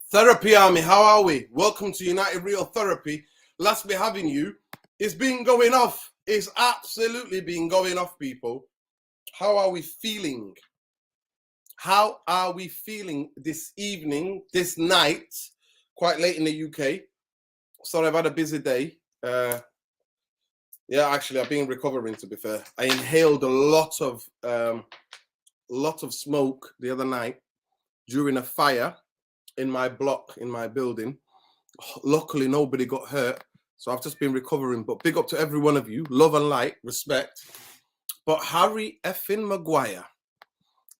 Therapy Army, how are we? Welcome to United Real Therapy. Last me having you. It's been going off. It's absolutely been going off, people. How are we feeling? How are we feeling this evening, this night, quite late in the UK? Sorry, I've had a busy day. Yeah, actually, I've been recovering, to be fair. I inhaled a lot of smoke the other night during a fire in my block, in my building. Luckily, nobody got hurt, so I've just been recovering. But big up to every one of you. Love and light, respect. But Harry effing Maguire,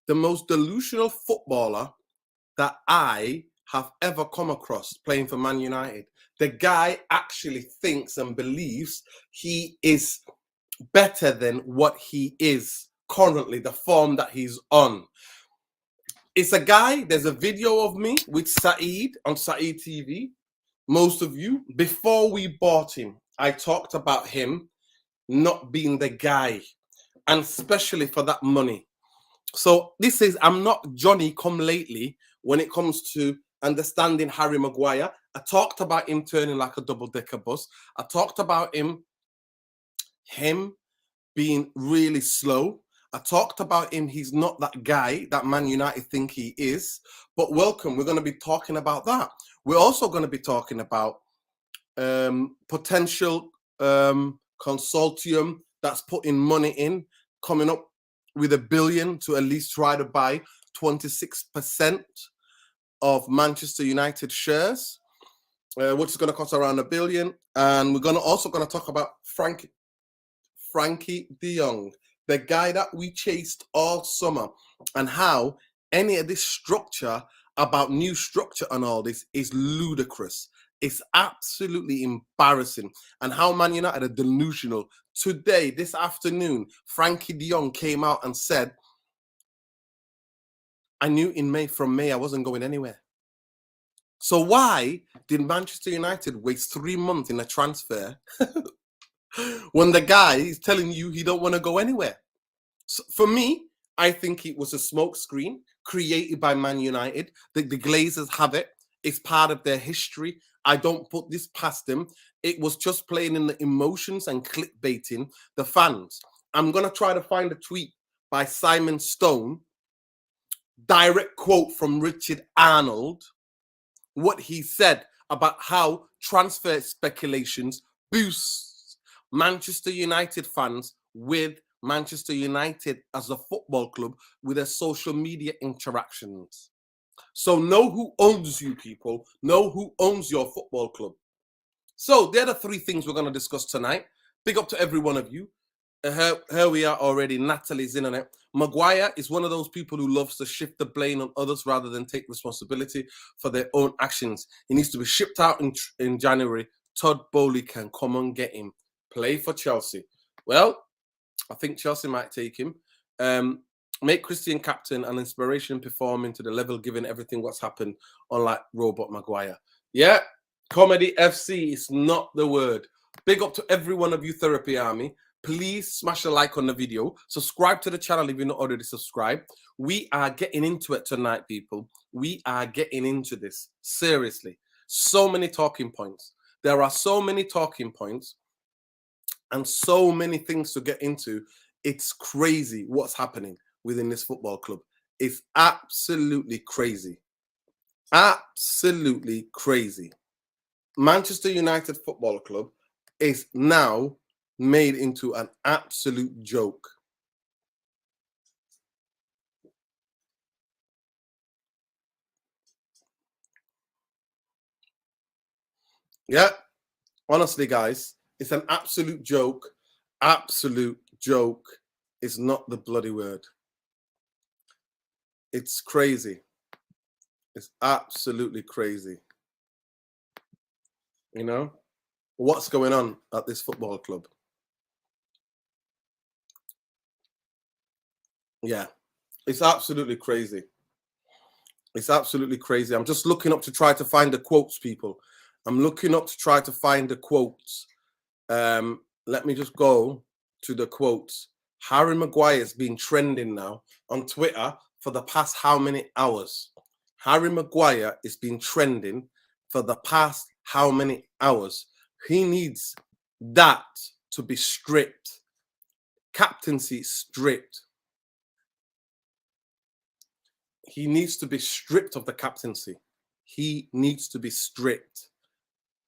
the most delusional footballer that I have ever come across playing for Man United. The guy actually thinks and believes he is better than what he is currently, the form that he's on. It's a guy, there's a video of me with Saeed on Saeed TV. Most of you, before we bought him, I talked about him not being the guy, and especially for that money. So this is, I'm not Johnny come lately when it comes to understanding Harry Maguire. I talked about him turning like a double-decker bus. I talked about him being really slow. I talked about him, he's not that guy that Man United think he is. But welcome, we're going to be talking about that. We're also going to be talking about potential consortium that's putting money in, coming up with $1 billion to at least try to buy 26% of Manchester United shares, which is going to cost around $1 billion. And we're also going to talk about Frankie de Jong, the guy that we chased all summer, and how any of this structure about new structure and all this is ludicrous. It's absolutely embarrassing. And how Man United are delusional. Today, this afternoon, Frankie de Jong came out and said, I knew from May I wasn't going anywhere. So why did Manchester United waste 3 months in a transfer when the guy is telling you he don't want to go anywhere? So for me, I think it was a smokescreen created by Man United. The Glazers have it. It's part of their history. I don't put this past them. It was just playing in the emotions and clickbaiting the fans. I'm going to try to find a tweet by Simon Stone, direct quote from Richard Arnold, what he said about how transfer speculations boosts Manchester United fans with Manchester United as a football club with their social media interactions. So know who owns you, people. Know who owns your football club. So they're the 3 things we're going to discuss tonight. Big up to every one of you. Here we are already. Natalie's in on it. Maguire is one of those people who loves to shift the blame on others rather than take responsibility for their own actions. He needs to be shipped out in January. Todd Bowley can come and get him. Play for Chelsea. Well, I think Chelsea might take him. Make Christian captain and inspiration performing to the level given everything what's happened, unlike Robot Maguire. Yeah, comedy FC is not the word. Big up to every one of you, Therapy Army. Please smash a like on the video. Subscribe to the channel if you're not already subscribed. We are getting into it tonight, people. We are getting into this. Seriously. So many talking points. There are so many talking points and so many things to get into. It's crazy what's happening within this football club. It's absolutely crazy. Absolutely crazy. Manchester United Football Club is now made into an absolute joke. Yeah, honestly, guys, it's an absolute joke. Absolute joke is not the bloody word. It's crazy. It's absolutely crazy. You know, what's going on at this football club? Yeah, it's absolutely crazy. It's absolutely crazy. I'm just looking up to try to find the quotes, people. I'm looking up to try to find the quotes. Let me just go to the quotes. Harry Maguire's been trending now on Twitter for the past how many hours? Harry Maguire has been trending for the past how many hours? He needs that to be stripped. Captaincy stripped. He needs to be stripped of the captaincy. He needs to be stripped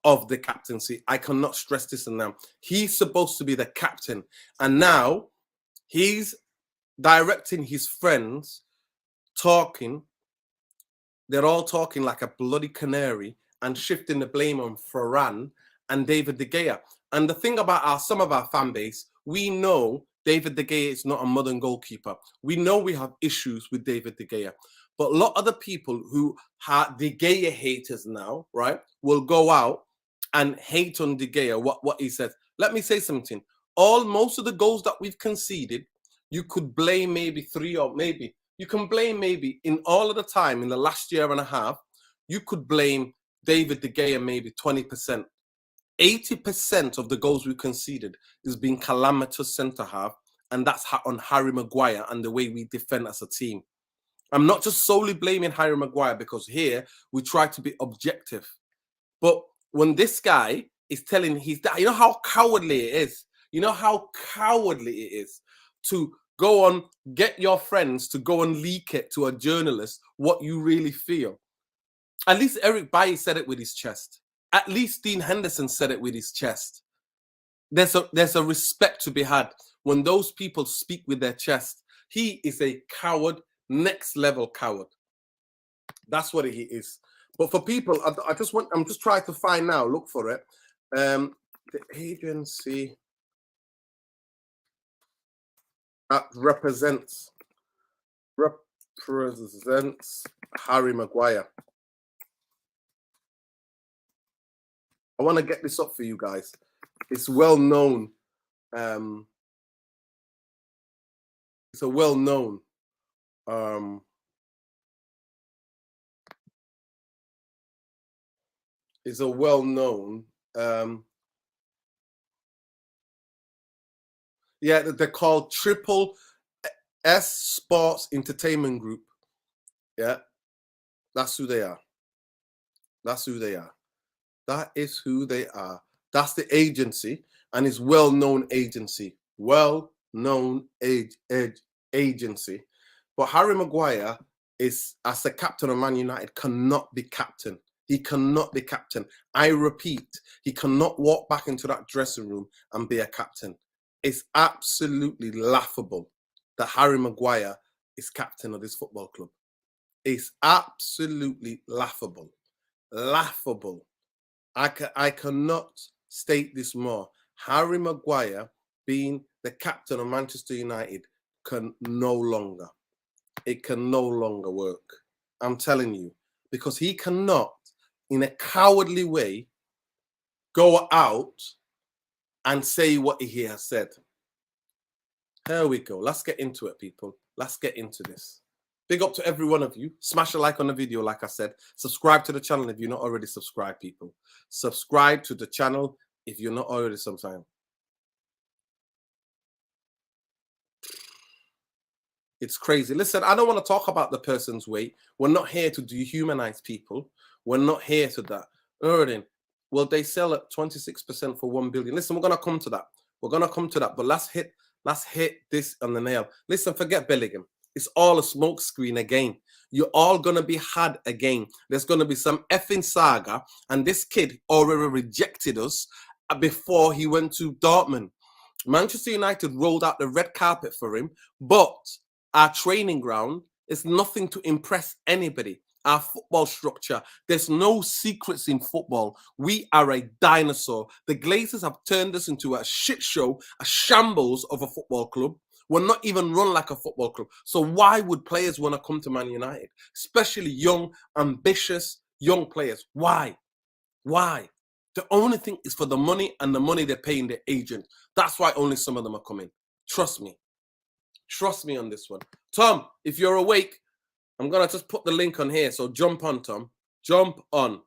of the captaincy. I cannot stress this enough. He's supposed to be the captain, and now he's directing his friends, talking. They're all talking like a bloody canary and shifting the blame on Ferran and David De Gea. And the thing about some of our fan base, we know David De Gea is not a modern goalkeeper. We know we have issues with David De Gea. But a lot of the people who are De Gea haters now, right, will go out and hate on De Gea, what he says. Let me say something. Most of the goals that we've conceded, you could blame maybe three, or maybe you can blame maybe in all of the time in the last year and a half, you could blame David De Gea maybe 20%. 80% of the goals we conceded is being calamitous centre half, and that's on Harry Maguire and the way we defend as a team. I'm not just solely blaming Harry Maguire, because here we try to be objective. But when this guy is telling his dad, you know how cowardly it is. You know how cowardly it is to go on, get your friends to go and leak it to a journalist what you really feel. At least Eric Bailly said it with his chest. At least Dean Henderson said it with his chest. There's a respect to be had when those people speak with their chest. He is a coward, next level coward. That's what he is. But for people, I'm just trying to find now, look for it. The agency that represents Harry Maguire. I want to get this up for you guys. It's well known. It's a well known. It's a well known. Yeah, they're called Triple S Sports Entertainment Group. Yeah, that's who they are. That's who they are. That is who they are. That's the agency, and it's well-known agency. Well-known agency. But Harry Maguire is, as the captain of Man United, cannot be captain. He cannot be captain. I repeat, he cannot walk back into that dressing room and be a captain. It's absolutely laughable that Harry Maguire is captain of this football club. It's absolutely laughable. Laughable. I cannot state this more. Harry Maguire being the captain of Manchester United can no longer. It can no longer work. I'm telling you. Because he cannot, in a cowardly way, go out and say what he has said. Here we go. Let's get into it, people. Let's get into this. Big up to every one of you. Smash a like on the video, like I said. Subscribe to the channel if you're not already subscribed, people. Subscribe to the channel if you're not already subscribed. It's crazy. Listen, I don't want to talk about the person's weight. We're not here to dehumanize people. We're not here to that. Earning. Well, they sell at 26% for 1 billion. Listen, we're going to come to that. We're going to come to that. But let's hit this on the nail. Listen, forget Bellingham. It's all a smoke screen again. You're all going to be had again. There's going to be some effing saga. And this kid already rejected us before he went to Dortmund. Manchester United rolled out the red carpet for him. But our training ground is nothing to impress anybody. Our football structure, there's no secrets in football. We are a dinosaur. The Glazers have turned us into a shit show, a shambles of a football club. We're not even run like a football club. So why would players want to come to Man United? Especially young, ambitious, young players. Why? Why? The only thing is for the money, and the money they're paying the agent. That's why only some of them are coming. Trust me. Trust me on this one. Tom, if you're awake, I'm going to just put the link on here. So jump on, Tom. Jump on.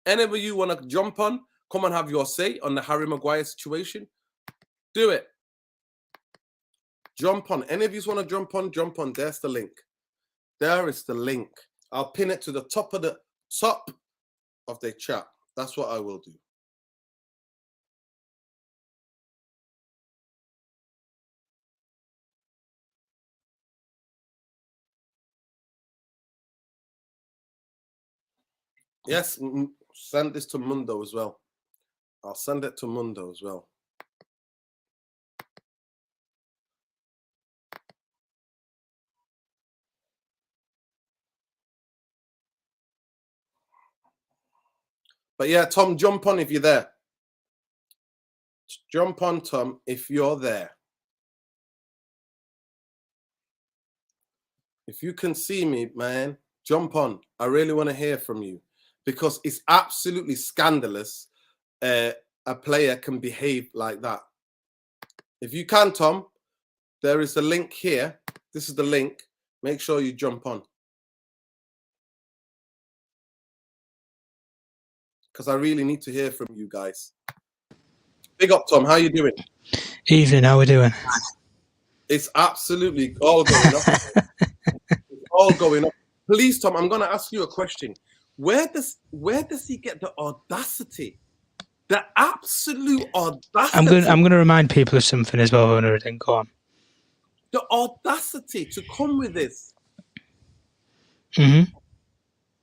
Any of you want to jump on, come and have your say on the Harry Maguire situation. Do it. Jump on. Any of you want to jump on, jump on. There's the link. There is the link. I'll pin it to the top of the chat. That's what I will do. Yes, send this to Mundo as well. I'll send it to Mundo as well. But yeah, Tom, jump on if you're there. Jump on, Tom, if you're there. If you can see me, man, jump on. I really want to hear from you, because it's absolutely scandalous a player can behave like that. If you can, Tom, there is a link here. This is the link. Make sure you jump on, because I really need to hear from you guys. Big up, Tom. How you doing? Evening. How we doing? It's absolutely all going up. It's all going up. Please, Tom, I'm going to ask you a question. Where does he get the audacity? The absolute audacity. I'm going to remind people of something as well, Nuruddin. Go on. The audacity to come with this. Mm-hmm.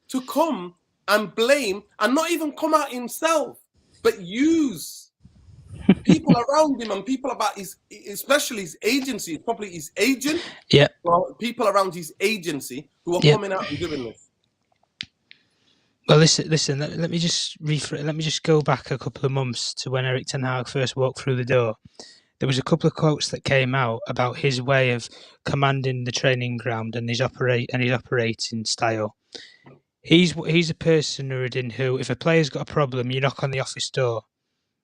To come and blame and not even come out himself, but use people around him and people about especially his agency, probably his agent. Yeah. Well, people around his agency who are coming out and doing this. Well, listen. Let me just go back a couple of months to when Erik ten Hag first walked through the door. There was a couple of quotes that came out about his way of commanding the training ground and his operating style. He's a person, Nuruddin, who, if a player's got a problem, you knock on the office door.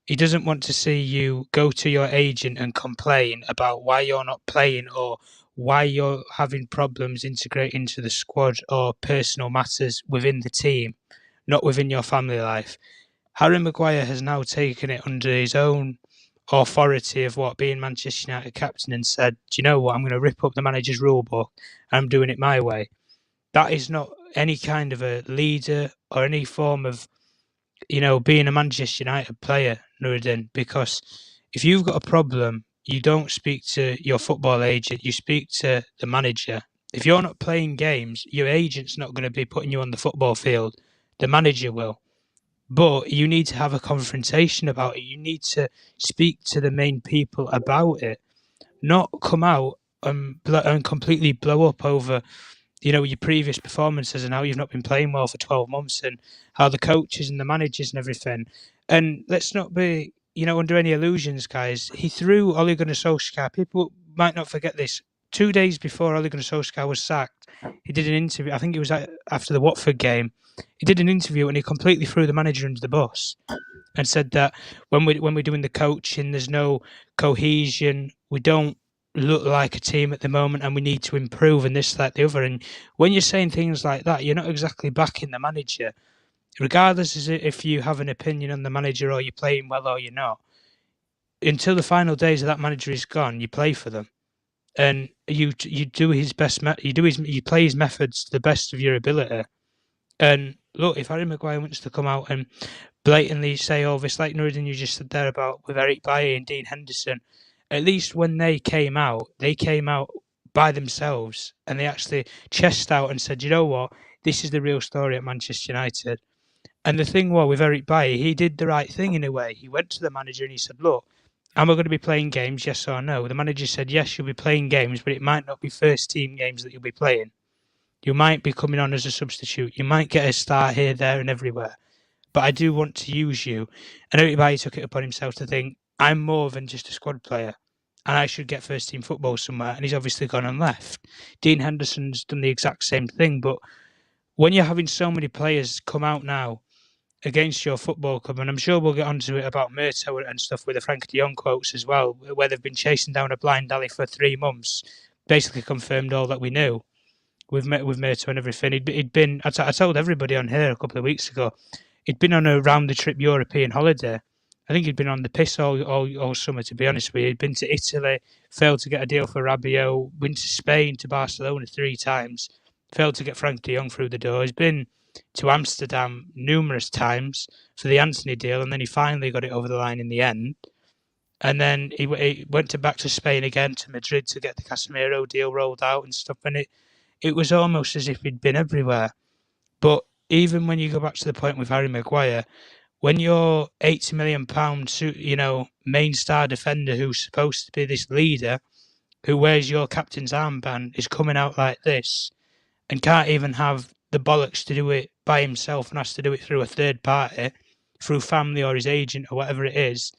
He doesn't want to see you go to your agent and complain about why you're not playing or why you're having problems integrating into the squad or personal matters within the team, not within your family life. Harry Maguire has now taken it under his own authority of being Manchester United captain and said, do you know what, I'm going to rip up the manager's rule book and I'm doing it my way. That is not any kind of a leader or any form of, being a Manchester United player, Nuruddin, because if you've got a problem, you don't speak to your football agent, you speak to the manager. If you're not playing games, your agent's not going to be putting you on the football field. The manager will. But you need to have a confrontation about it. You need to speak to the main people about it, not come out and completely blow up over your previous performances and how you've not been playing well for 12 months and how the coaches and the managers and everything. And let's not be, under any illusions, guys. He threw Ole Gunnar Solskjaer. People might not forget this. 2 days before Ole Gunnar Solskjaer was sacked, he did an interview. I think it was after the Watford game. He did an interview and he completely threw the manager under the bus and said that when we're doing the coaching, there's no cohesion. We don't look like a team at the moment and we need to improve and this, that, the other. And when you're saying things like that, you're not exactly backing the manager. Regardless if you have an opinion on the manager or you're playing well or you're not, until the final days of that manager is gone, you play for them. And you do his best, you play his methods to the best of your ability. And look, if Harry Maguire wants to come out and blatantly say all this, like Nuruddin, you just said there about with Eric Bailly and Dean Henderson, at least when they came out by themselves and they actually chest out and said, you know what, this is the real story at Manchester United. And the thing was with Eric Bailly, he did the right thing in a way. He went to the manager and he said, look, am I going to be playing games, yes or no? The manager said, yes, you'll be playing games, but it might not be first team games that you'll be playing. You might be coming on as a substitute. You might get a start here, there and everywhere. But I do want to use you. And everybody took it upon himself to think, I'm more than just a squad player and I should get first team football somewhere. And he's obviously gone and left. Dean Henderson's done the exact same thing. But when you're having so many players come out now against your football club, and I'm sure we'll get onto it about Murto and stuff with the Frank de Jong quotes as well, where they've been chasing down a blind alley for 3 months, basically confirmed all that we knew with Murto and everything. He'd been, I told everybody on here a couple of weeks ago, he'd been on a round-the-trip European holiday. I think he'd been on the piss all summer, to be honest with you. He'd been to Italy, failed to get a deal for Rabiot, went to Spain, to Barcelona 3 times. failed to get Frank de Jong through the door. He's been to Amsterdam numerous times for the Anthony deal, and then he finally got it over the line in the end. And then he went back to Spain again, to Madrid, to get the Casemiro deal rolled out and stuff. And it was almost as if he'd been everywhere. But even when you go back to the point with Harry Maguire, when your £80 million, main star defender who's supposed to be this leader, who wears your captain's armband, is coming out like this and can't even have the bollocks to do it by himself and has to do it through a third party, through family or his agent or whatever it is,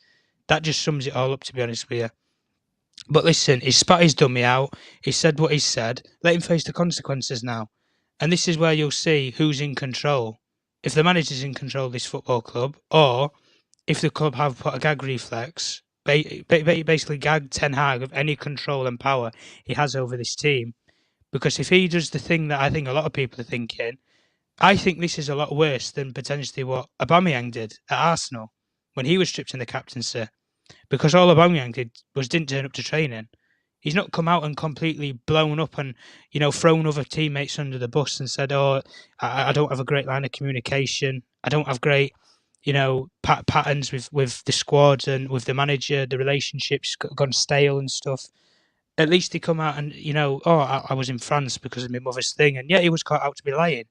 that just sums it all up, to be honest with you. But listen, he spat his dummy out. He said what he said. Let him face the consequences now. And this is where you'll see who's in control. If the manager's in control of this football club, or if the club have put a gag reflex, basically gagged Ten Hag of any control and power he has over this team. Because if he does the thing that I think a lot of people are thinking, I think this is a lot worse than potentially what Aubameyang did at Arsenal when he was stripped in the captaincy. Because all Aubameyang did was didn't turn up to training. He's not come out and completely blown up and, thrown other teammates under the bus and said, "Oh, I don't have a great line of communication. I don't have great, patterns with the squad and with the manager. The relationship's gone stale and stuff." At least he come out and, I was in France because of my mother's thing. And yeah, he was caught out to be lying.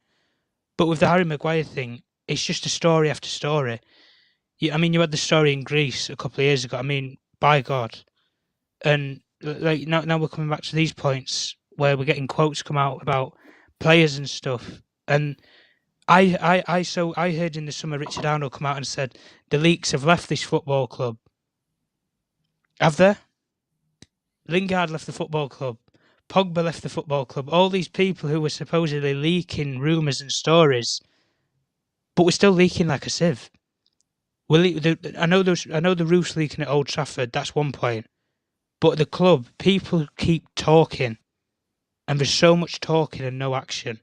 But with the Harry Maguire thing, it's just a story after story. You had the story in Greece a couple of years ago. By God. And like now we're coming back to these points where we're getting quotes come out about players and stuff. And I heard in the summer Richard Arnold come out and said the leaks have left this football club. Have they? Lingard left the football club. Pogba left the football club. All these people who were supposedly leaking rumours and stories, but we're still leaking like a sieve. I know the roof's leaking at Old Trafford. That's one point. But at the club, people keep talking, and there's so much talking and no action,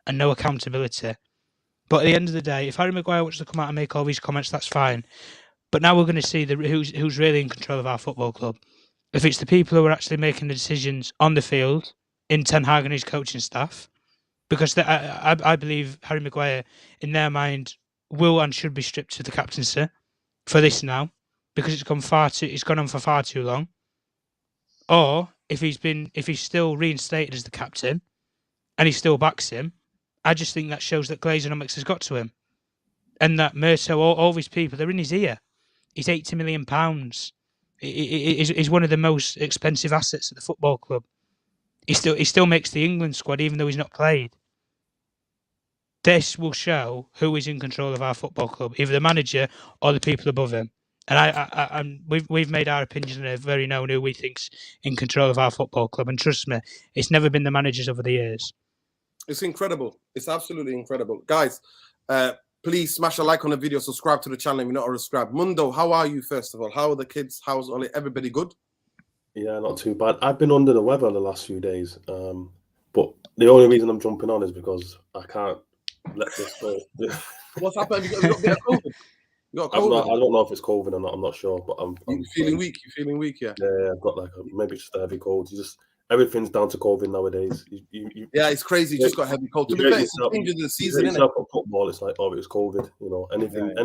and no accountability. But at the end of the day, if Harry Maguire wants to come out and make all these comments, that's fine. But now we're going to see who's really in control of our football club. If it's the people who are actually making the decisions on the field, in Ten Hag and his coaching staff, because I believe Harry Maguire, in their mind, will and should be stripped of the captaincy for this now, because it's gone on for far too long. Or if he's still reinstated as the captain, and he still backs him, I just think that shows that Glazonomics has got to him, and that Murto, all these people, they're in his ear. He's £80 million. He's one of the most expensive assets at the football club. He still makes the England squad even though he's not played. This will show who is in control of our football club, either the manager or the people above him. And we've made our opinions and are very known who we think's in control of our football club. And trust me, it's never been the managers over the years. It's incredible. It's absolutely incredible, guys. Please smash a like on the video, subscribe to the channel if you're not already subscribed. Mundo, how are you, first of all? How are the kids? How's everybody good? Yeah, not too bad. I've been under the weather the last few days. But the only reason I'm jumping on is because I can't let this go. What's happened? You got a bit of COVID? You got COVID? I don't know if it's COVID or not. I'm not sure. But I'm feeling weak. You're feeling weak, yeah? Yeah, I've got maybe just a heavy cold. Everything's down to COVID nowadays. Yeah, it's crazy. You just got heavy cold. To be fair, it's the change of the season, isn't it? Football, it's like, oh, it was COVID.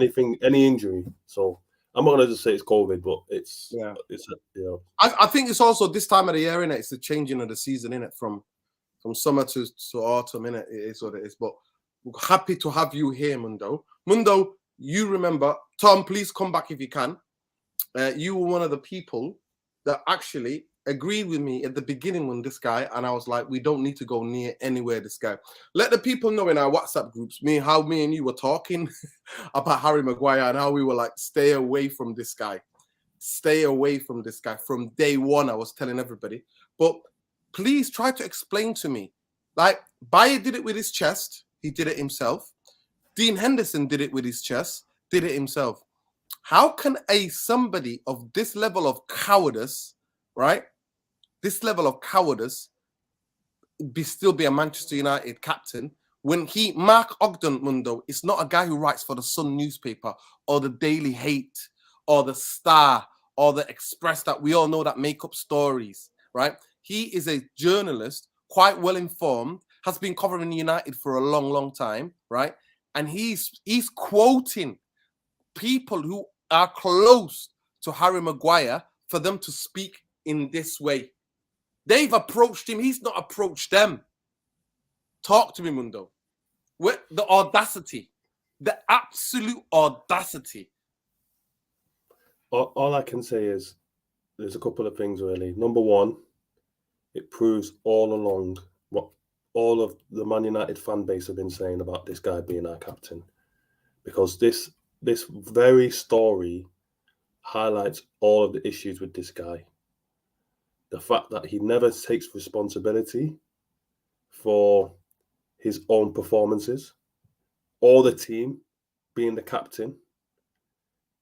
Anything, any injury. So I'm not gonna just say it's COVID, but it's. I think it's also this time of the year, innit? It's the changing of the season, innit? From summer to autumn, innit? It is what it is. But we're happy to have you here, Mundo. Mundo, you remember, Tom, please come back if you can. You were one of the people that actually agreed with me at the beginning when this guy, and I was like, we don't need to go near anywhere this guy. Let the people know in our WhatsApp groups, how me and you were talking about Harry Maguire and how we were like, stay away from this guy. Stay away from this guy. From day one, I was telling everybody. But please try to explain to me. Like, Bayer did it with his chest. He did it himself. Dean Henderson did it with his chest. Did it himself. How can somebody of this level of cowardice, right? This level of cowardice still be a Manchester United captain when Mark Ogden, Mundo, is not a guy who writes for the Sun newspaper or the Daily Hate or the Star or the Express that we all know that make up stories, right? He is a journalist, quite well informed, has been covering United for a long, long time, right? And he's quoting people who are close to Harry Maguire for them to speak in this way. They've approached him. He's not approached them. Talk to me, Mundo. With the audacity, the absolute audacity. All I can say is there's a couple of things, really. Number one, it proves all along what all of the Man United fan base have been saying about this guy being our captain. Because this very story highlights all of the issues with this guy. The fact that he never takes responsibility for his own performances, or the team being the captain.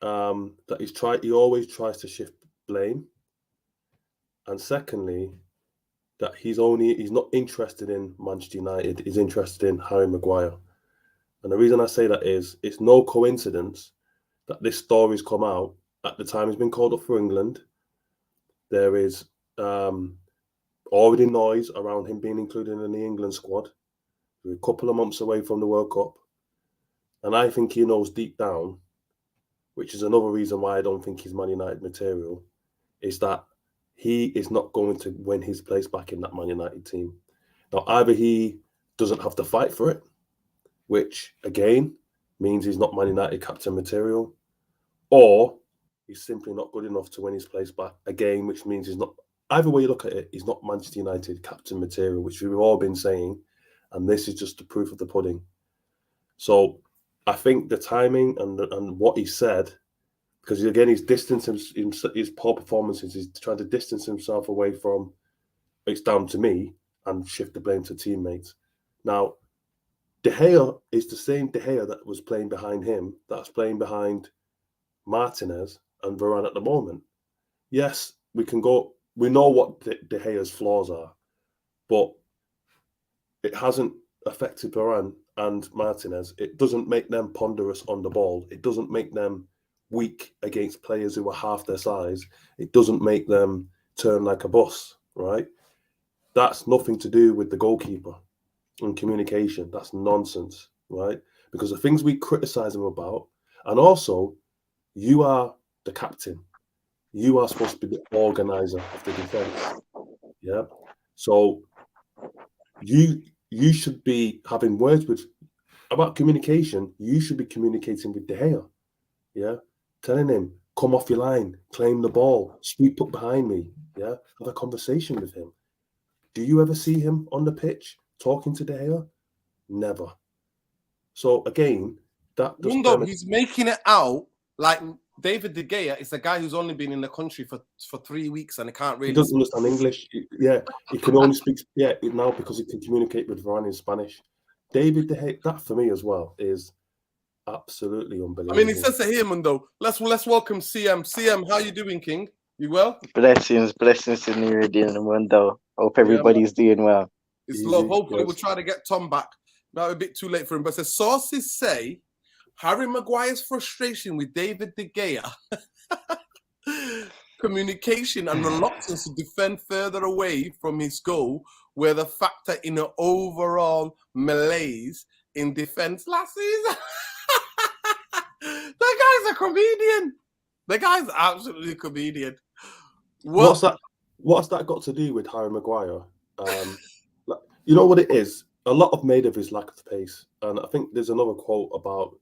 That he always tries to shift blame. And secondly, that he's not interested in Manchester United, he's interested in Harry Maguire. And the reason I say that is it's no coincidence that this story's come out at the time he's been called up for England. There is already noise around him being included in the England squad. We're a couple of months away from the World Cup. And I think he knows deep down, which is another reason why I don't think he's Man United material, is that he is not going to win his place back in that Man United team. Now, either he doesn't have to fight for it, which, again, means he's not Man United captain material, or he's simply not good enough to win his place back, again, which means he's not... Either way you look at it, he's not Manchester United captain material, which we've all been saying, and this is just the proof of the pudding. So I think the timing and what he said, because again, he's distancing his poor performances, he's trying to distance himself away from it's down to me and shift the blame to teammates. Now, De Gea is the same De Gea that was playing behind him, that's playing behind Martinez and Varane at the moment. Yes, we know what De Gea's flaws are, but it hasn't affected Varane and Martinez. It doesn't make them ponderous on the ball. It doesn't make them weak against players who are half their size. It doesn't make them turn like a bus, right? That's nothing to do with the goalkeeper and communication. That's nonsense, right? Because the things we criticize him about, and also, you are the captain. You are supposed to be the organizer of the defense. Yeah. So you should be having words about communication. You should be communicating with De Gea. Yeah. Telling him, come off your line, claim the ball, sweep up behind me. Yeah. Have a conversation with him. Do you ever see him on the pitch talking to De Gea? Never. So again, that Mundo, he's making it out like David De Gea is a guy who's only been in the country for 3 weeks and he can't really... He doesn't understand English. He can only speak now because he can communicate with Varane in Spanish. David De Gea, that for me as well is absolutely unbelievable. I mean, he says it here, Mundo. Let's welcome CM. CM, how you doing, King? You well? Blessings to Nuruddin and Mundo. Hope everybody's doing well. It's love. Hopefully we'll try to get Tom back. Now a bit too late for him, but sources say Harry Maguire's frustration with David De Gea, communication and reluctance to defend further away from his goal were the factor in an overall malaise in defense last season. That guy's a comedian. The guy's absolutely a comedian. What's that got to do with Harry Maguire? You know what it is? A lot of made of his lack of pace. And I think there's another quote about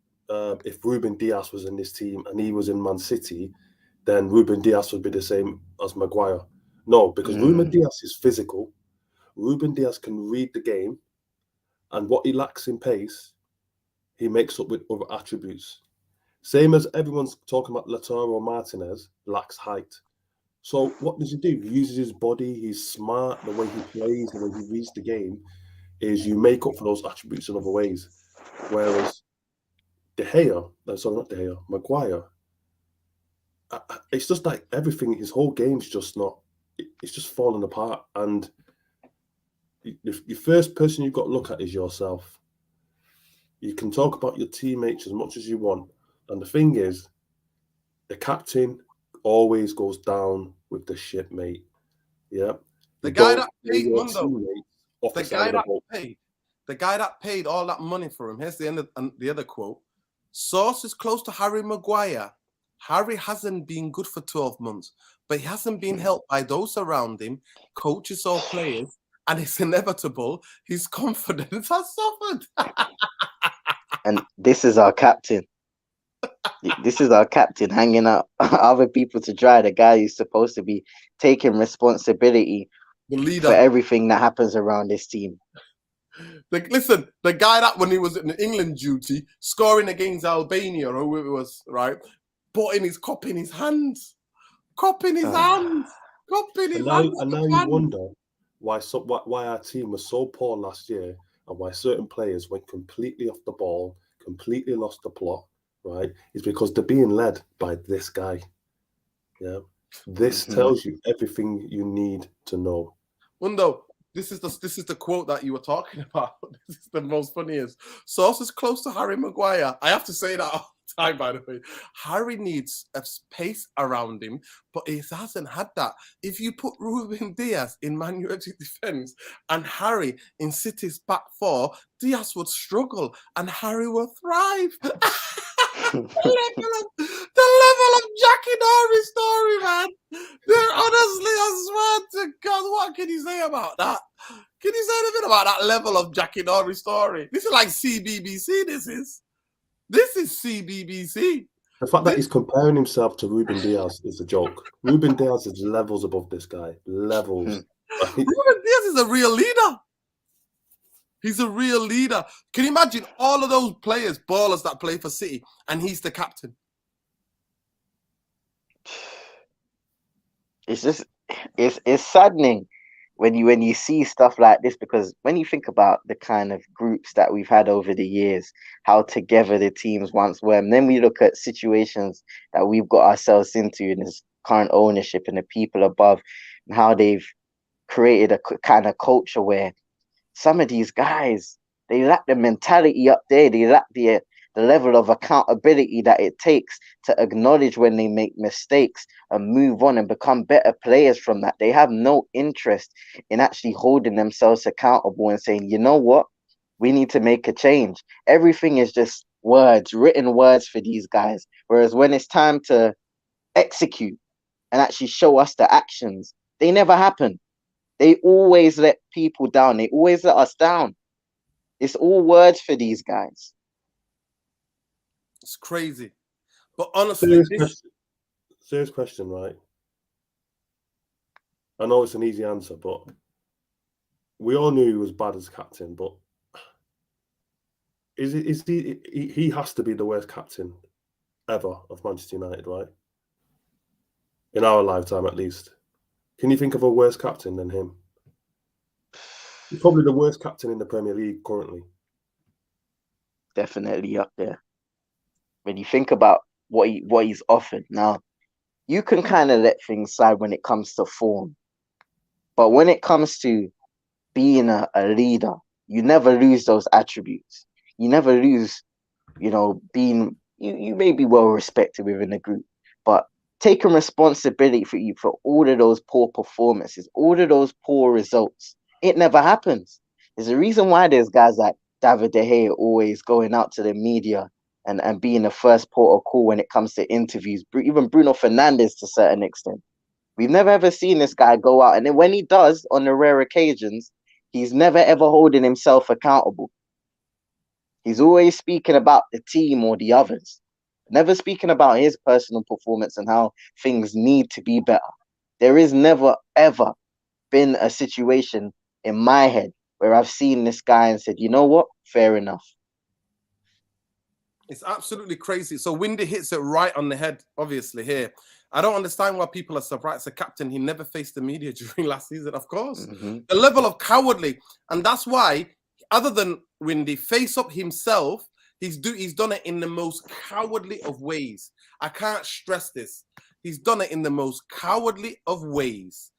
if Ruben Dias was in this team and he was in Man City, then Ruben Dias would be the same as Maguire. No, because Ruben Dias is physical. Ruben Dias can read the game, and what he lacks in pace, he makes up with other attributes. Same as everyone's talking about Lautaro Martinez lacks height. So what does he do? He uses his body, he's smart, the way he plays, the way he reads the game, is you make up for those attributes in other ways. Whereas Maguire, it's just like everything, his whole game's just not, it's just falling apart. And the first person you've got to look at is yourself. You can talk about your teammates as much as you want. And the thing is, the captain always goes down with the shit, mate. Yeah. The guy that paid Mundo. The guy that paid. the guy that paid all that money for him, here's the end of the other quote. Source is close to Harry Maguire. Harry hasn't been good for 12 months, but he hasn't been helped by those around him, coaches or players, and it's inevitable. His confidence has suffered. And this is our captain. This is our captain hanging out other people to dry. The guy who's supposed to be taking responsibility The leader. for everything that happens around this team. Listen, the guy that when he was in England duty, scoring against Albania or whoever it was, right, putting his cup in his hands. Cup in his hands. Cup in his hands. And now you wonder why our team was so poor last year and why certain players went completely off the ball, completely lost the plot, right? Is because they're being led by this guy. Yeah. This tells you everything you need to know. Mundo, this is the quote that you were talking about. This is the most funniest. Sources close to Harry Maguire. I have to say that all the time, by the way. Harry needs a space around him, but he hasn't had that. If you put Ruben Diaz in Man United defence and Harry in City's back four, Diaz would struggle and Harry will thrive. The level of Jackie Norrie story, man. Honestly, I swear to God, what can you say about that? Can you say anything about that level of Jackie Norrie story? This is like CBBC, this is. This is CBBC. The fact that he's comparing himself to Ruben Diaz is a joke. Ruben Diaz is levels above this guy. Levels. Ruben Diaz is a real leader. He's a real leader. Can you imagine all of those players, ballers that play for City, and he's the captain? It's just it's saddening when you see stuff like this, because when you think about the kind of groups that we've had over the years, how together the teams once were, and then we look at situations that we've got ourselves into in this current ownership and the people above, and how they've created a kind of culture where some of these guys, they lack the mentality up there. They lack the level of accountability that it takes to acknowledge when they make mistakes and move on and become better players from that. They have no interest in actually holding themselves accountable and saying, you know what, we need to make a change. Everything is just words, written words for these guys. Whereas when it's time to execute and actually show us the actions, they never happen. They always let people down. They always let us down. It's all words for these guys. It's crazy. But honestly, serious question, right? I know it's an easy answer, but we all knew he was bad as captain, but he has to be the worst captain ever of Manchester United, right? In our lifetime, at least. Can you think of a worse captain than him? He's probably the worst captain in the Premier League currently. Definitely up there. When you think about what he's offered now, you can kind of let things slide when it comes to form, but when it comes to being a leader, you never lose those attributes. You never lose, being you may be well respected within the group, but taking responsibility for all of those poor performances, all of those poor results, it never happens. There's a reason why there's guys like David De Gea always going out to the media and being the first port of call when it comes to interviews. Even Bruno Fernandes to a certain extent. We've never ever seen this guy go out, and then when he does, on the rare occasions, he's never ever holding himself accountable. He's always speaking about the team or the others, never speaking about his personal performance and how things need to be better. There is never ever been a situation in my head where I've seen this guy and said, you know what, fair enough. It's absolutely crazy. So Windy hits it right on the head, obviously, here. I don't understand why people are surprised. The captain, he never faced the media during last season, of course. The level of cowardly. And that's why, other than Windy, face up himself, he's done it in the most cowardly of ways. I can't stress this. He's done it in the most cowardly of ways.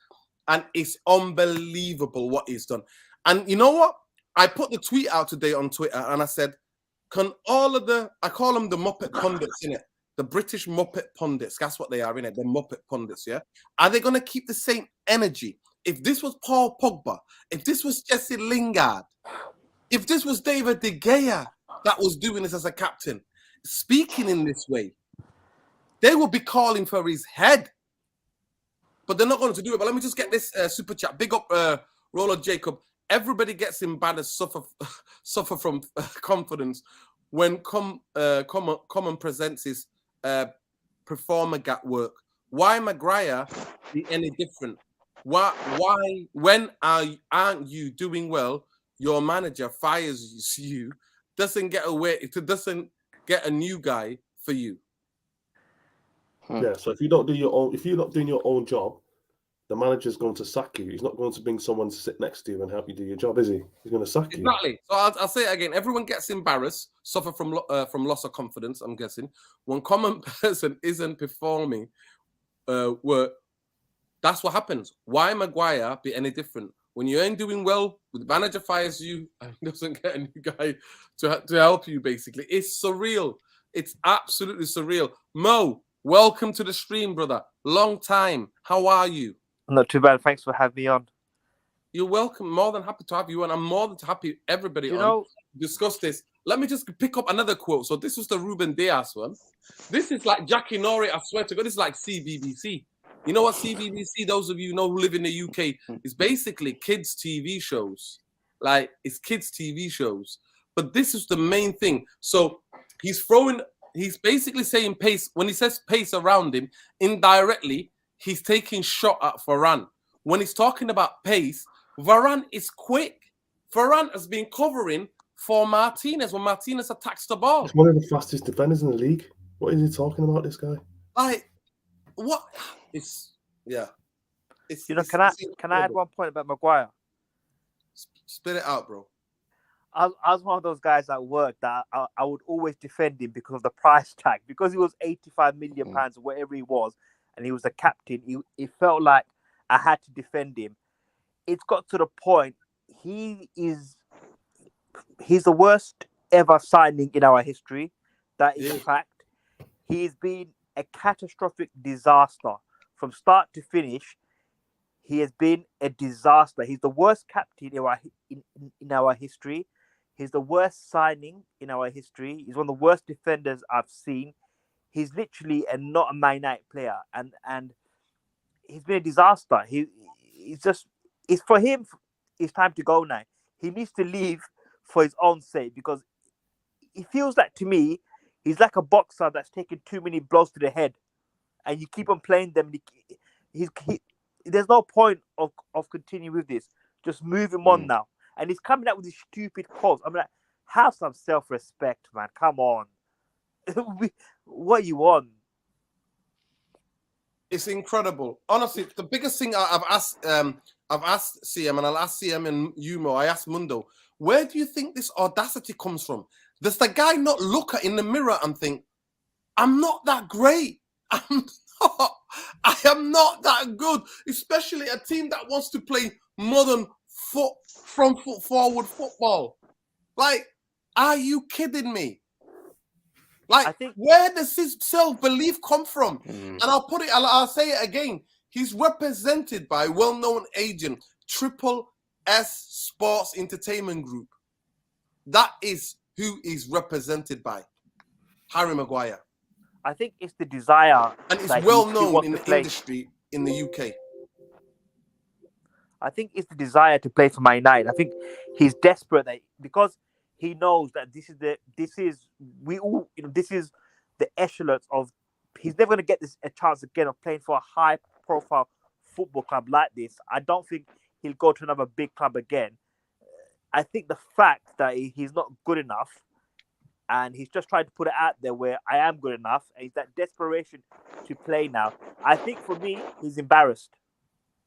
And it's unbelievable what he's done. And you know what? I put the tweet out today on Twitter and I said, can all of I call them the Muppet pundits, innit? The British Muppet pundits. That's what they are, innit? The Muppet pundits, yeah? Are they going to keep the same energy? If this was Paul Pogba, if this was Jesse Lingard, If this was David De Gea that was doing this as a captain, speaking in this way, they would be calling for his head. But they're not going to do it. But let me just get this super chat. Big up, Roller Jacob. Everybody gets embarrassed, suffer from confidence when Common presents his performer gap work. Why Maguire be any different? Why when aren't you doing well? Your manager fires you, doesn't get a new guy for you. Yeah, so if you're not doing your own job, the manager's going to sack you. He's not going to bring someone to sit next to you and help you do your job, is he? He's going to sack you. Exactly. So I'll say it again. Everyone gets embarrassed, suffer from loss of confidence, I'm guessing. When common person isn't performing work, that's what happens. Why Maguire be any different? When you ain't doing well, the manager fires you and doesn't get a new guy to help you, basically. It's surreal. It's absolutely surreal. Mo, welcome to the stream, brother. Long time. How are you? Not too bad. Thanks for having me on. You're welcome. More than happy to have you, and I'm more than happy everybody to discuss this. Let me just pick up another quote. So this was the Ruben Diaz one. This is like Jackie Nori. I swear to God, this is like CBBC. You know what CBBC? Those of you know who live in the UK, is basically kids' TV shows. Like it's kids' TV shows. But this is the main thing. So he's basically saying pace. When he says pace around him, indirectly, he's taking shot at Varane. When he's talking about pace, Varane is quick. Varane has been covering for Martinez when Martinez attacks the ball. He's one of the fastest defenders in the league. What is he talking about, this guy? Like, what? It's, yeah. Can I add one point about Maguire? Spit it out, bro. I was one of those guys at work that I would always defend him because of the price tag. Because he was £85 million, or whatever he was, and he was a captain, it felt like I had to defend him. It's got to the point, he's the worst ever signing in our history. That is a fact. He's been a catastrophic disaster. From start to finish, he has been a disaster. He's the worst captain in our history. He's the worst signing in our history. He's one of the worst defenders I've seen. He's literally not a Man United player, and he's been a disaster. It's for him. It's time to go now. He needs to leave for his own sake, because it feels like, to me, he's like a boxer that's taken too many blows to the head, and you keep on playing them. There's no point of continuing with this. Just move him on now. And he's coming out with these stupid quotes. I'm like, have some self-respect, man. Come on. What you want? It's incredible. Honestly, the biggest thing I've asked CM, and I'll ask CM and Yumo, I asked Mundo, where do you think this audacity comes from? Does the guy not look in the mirror and think, I'm not that great? I am not that good, especially a team that wants to play modern front foot forward football. Like, are you kidding me? Like, where does his self-belief come from? And I'll say it again. He's represented by well-known agent, Triple S Sports Entertainment Group. That is who he's represented by. Harry Maguire. I think it's the desire. And it's well known in the industry in the UK. I think it's the desire to play for Man United. I think he's desperate because he knows that this is the echelons of. He's never going to get a chance again of playing for a high-profile football club like this. I don't think he'll go to another big club again. I think the fact that he's not good enough, and he's just trying to put it out there where I am good enough, and it's that desperation to play now. I think for me, he's embarrassed.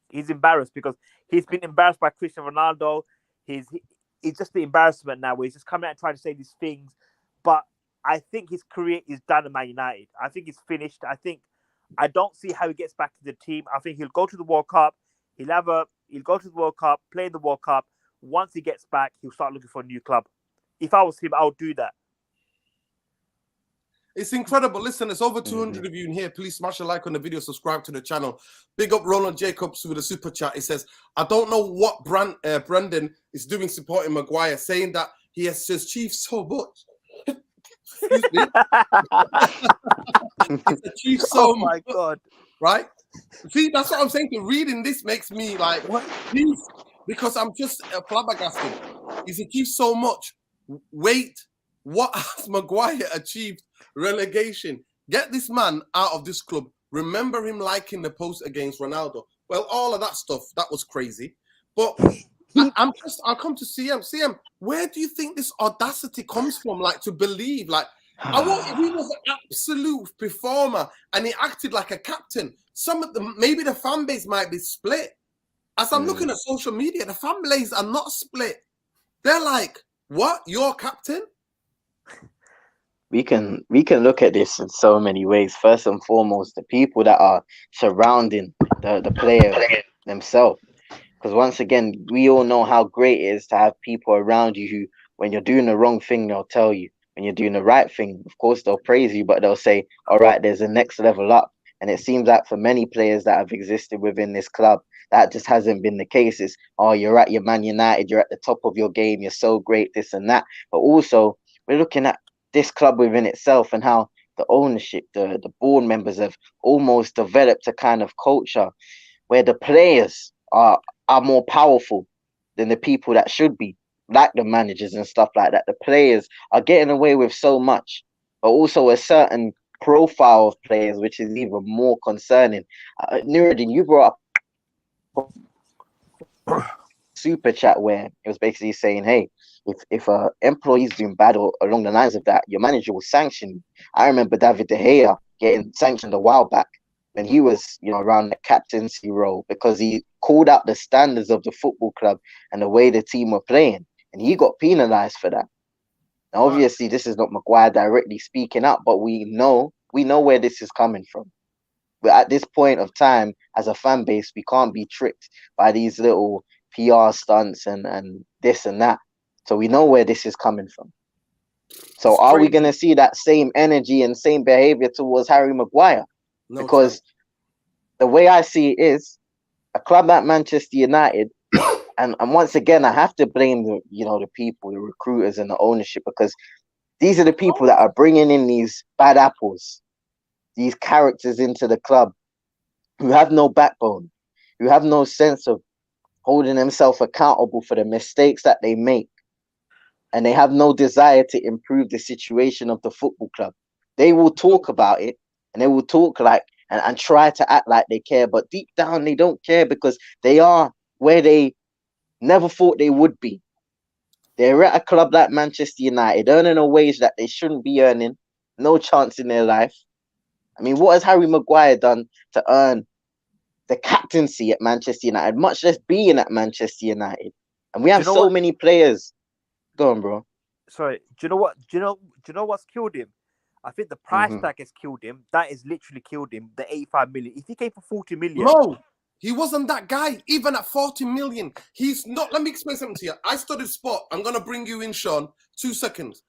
He's embarrassed because he's been embarrassed by Cristiano Ronaldo. He's just the embarrassment now where he's just coming out and trying to say these things. But I think his career is done at Man United. I think it's finished. I don't see how he gets back to the team. I think he'll go to the World Cup. He'll go to the World Cup, play in the World Cup. Once he gets back, he'll start looking for a new club. If I was him, I would do that. It's incredible. Listen, it's over 200 of you in here. Please smash a like on the video, subscribe to the channel. Big up Roland Jacobs with a super chat. He says, I don't know what Brendan is doing supporting Maguire, saying that he has achieved so much. Excuse me. He's achieved so Oh my much, God. right? See, that's what I'm saying. Reading this makes me like, please, because I'm just flabbergasted. He's achieved so much. Wait, what has Maguire achieved? Relegation. Get this man out of this club. Remember him liking the post against Ronaldo. Well, all of that stuff, that was crazy. But I'll come to CM. CM, where do you think this audacity comes from? Like, to believe, like, he was an absolute performer and he acted like a captain. Some of them, maybe the fan base might be split. As I'm looking at social media, the fan base are not split. They're like, what? You're captain? We can look at this in so many ways. First and foremost, the people that are surrounding the player themselves. Because once again, we all know how great it is to have people around you who, when you're doing the wrong thing, they'll tell you. When you're doing the right thing, of course, they'll praise you, but they'll say, all right, there's a next level up. And it seems like for many players that have existed within this club, that just hasn't been the case. It's, oh, you're at your Man United, you're at the top of your game, you're so great, this and that. But also, we're looking at this club within itself and how the ownership, the board members have almost developed a kind of culture where the players are more powerful than the people that should be, like the managers and stuff like that. The players are getting away with so much, but also a certain profile of players, which is even more concerning. Nuruddin, you brought up super chat where it was basically saying, hey, if a employee's doing bad or along the lines of that, your manager will sanction you. I remember David De Gea getting sanctioned a while back when he was, around the captaincy role because he called out the standards of the football club and the way the team were playing, and he got penalized for that. Now, obviously, this is not Maguire directly speaking up, but we know where this is coming from. But at this point of time, as a fan base, we can't be tricked by these little PR stunts and this and that. So we know where this is coming from. So are we going to see that same energy and same behavior towards Harry Maguire? No, because the way I see it is a club like Manchester United, and once again, I have to blame the people, the recruiters and the ownership, because these are the people that are bringing in these bad apples, these characters into the club who have no backbone, who have no sense of holding themselves accountable for the mistakes that they make. And they have no desire to improve the situation of the football club. They will talk about it and they will talk like and try to act like they care, but deep down they don't care because they are where they never thought they would be. They're at a club like Manchester United, earning a wage that they shouldn't be earning, no chance in their life. I mean, what has Harry Maguire done to earn the captaincy at Manchester United, much less being at Manchester United? And we have so many players. Go on, bro. Sorry. Do you know what? Do you know what's killed him? I think the price tag has killed him. That has literally killed him. The 85 million. If he came for 40 million, no, he wasn't that guy. Even at 40 million, he's not. Let me explain something to you. I studied sport. I'm gonna bring you in, Sean. 2 seconds.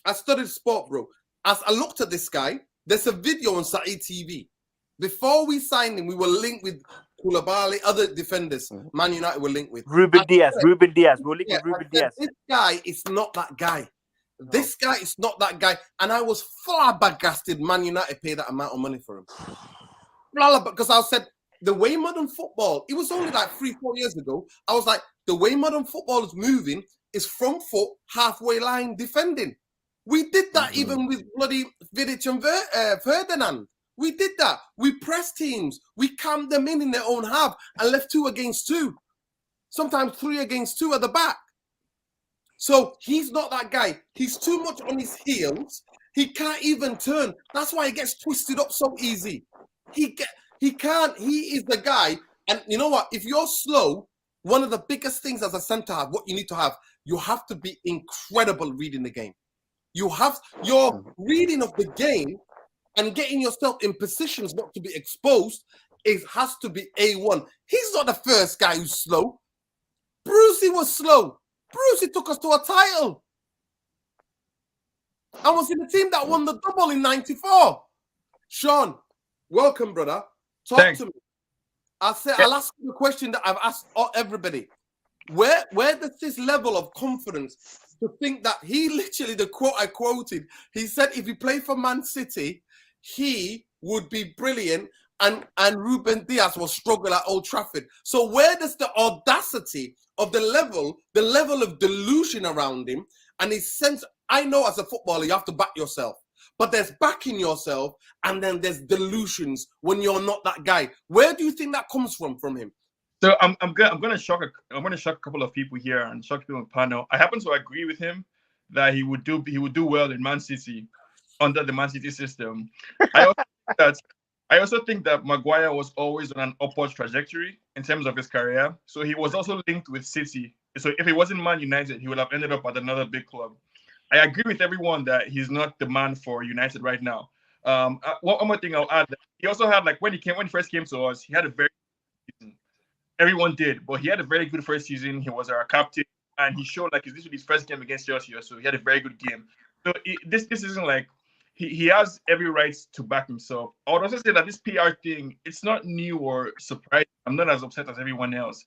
I studied sport, bro. As I looked at this guy, there's a video on Saeed TV. Before we signed him, we were linked with Koulibaly, other defenders. Man United were linked with Ruben Diaz. We're linked with Ruben Diaz. This guy is not that guy. No. This guy is not that guy. And I was flabbergasted Man United paid that amount of money for him. Because I said, the way modern football, it was only like 3-4 years ago, I was like, the way modern football is moving is front foot, halfway line defending. We did that even with bloody Vidic and Ferdinand. We did that. We pressed teams. We camped them in their own half and left 2 against 2. Sometimes 3 against 2 at the back. So he's not that guy. He's too much on his heels. He can't even turn. That's why he gets twisted up so easy. He can't. He is the guy. And you know what? If you're slow, one of the biggest things as a centre half, what you need to have, you have to be incredible reading the game. You have your reading of the game and getting yourself in positions not to be exposed. It has to be A1. He's not the first guy who's slow. Brucey was slow. Brucey took us to a title. I was in the team that won the double in '94. Sean, welcome, brother. Talk to me. I'll ask you the question that I've asked everybody. Where does this level of confidence to think that he literally, the quote I quoted, he said if he played for Man City, he would be brilliant and Ruben Diaz will struggle at Old Trafford. So where does the audacity of the level of delusion around him and his sense, I know as a footballer you have to back yourself, but there's backing yourself and then there's delusions when you're not that guy. Where do you think that comes from him? So I'm gonna shock a couple of people here and shock people on the panel. I happen to agree with him that he would do well in Man City under the Man City system. I also think that Maguire was always on an upward trajectory in terms of his career. So he was also linked with City. So if he wasn't Man United, he would have ended up at another big club. I agree with everyone that he's not the man for United right now. One more thing I'll add: he also had, like, when he first came to us, he had a very good season. Everyone did, but he had a very good first season. He was our captain, and he showed like this was his first game against Chelsea, so he had a very good game. So this isn't like he has every right to back himself. I would also say that this PR thing, it's not new or surprising. I'm not as upset as everyone else.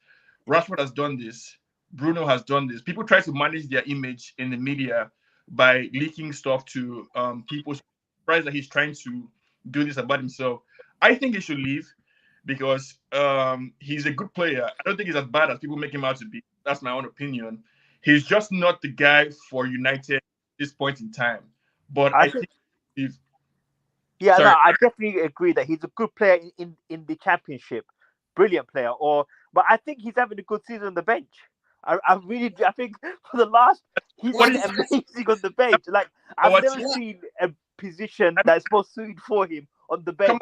Rashford has done this. Bruno has done this. People try to manage their image in the media by leaking stuff to people. Surprised that he's trying to do this about himself. I think he should leave because he's a good player. I don't think he's as bad as people make him out to be. That's my own opinion. He's just not the guy for United at this point in time. But I think he's... Yeah, no, I definitely agree that he's a good player in the Championship. Brilliant player. But I think he's having a good season on the bench. I think for the last, he's been amazing on the bench. Like, I've never seen a position that's more suited for him on the bench.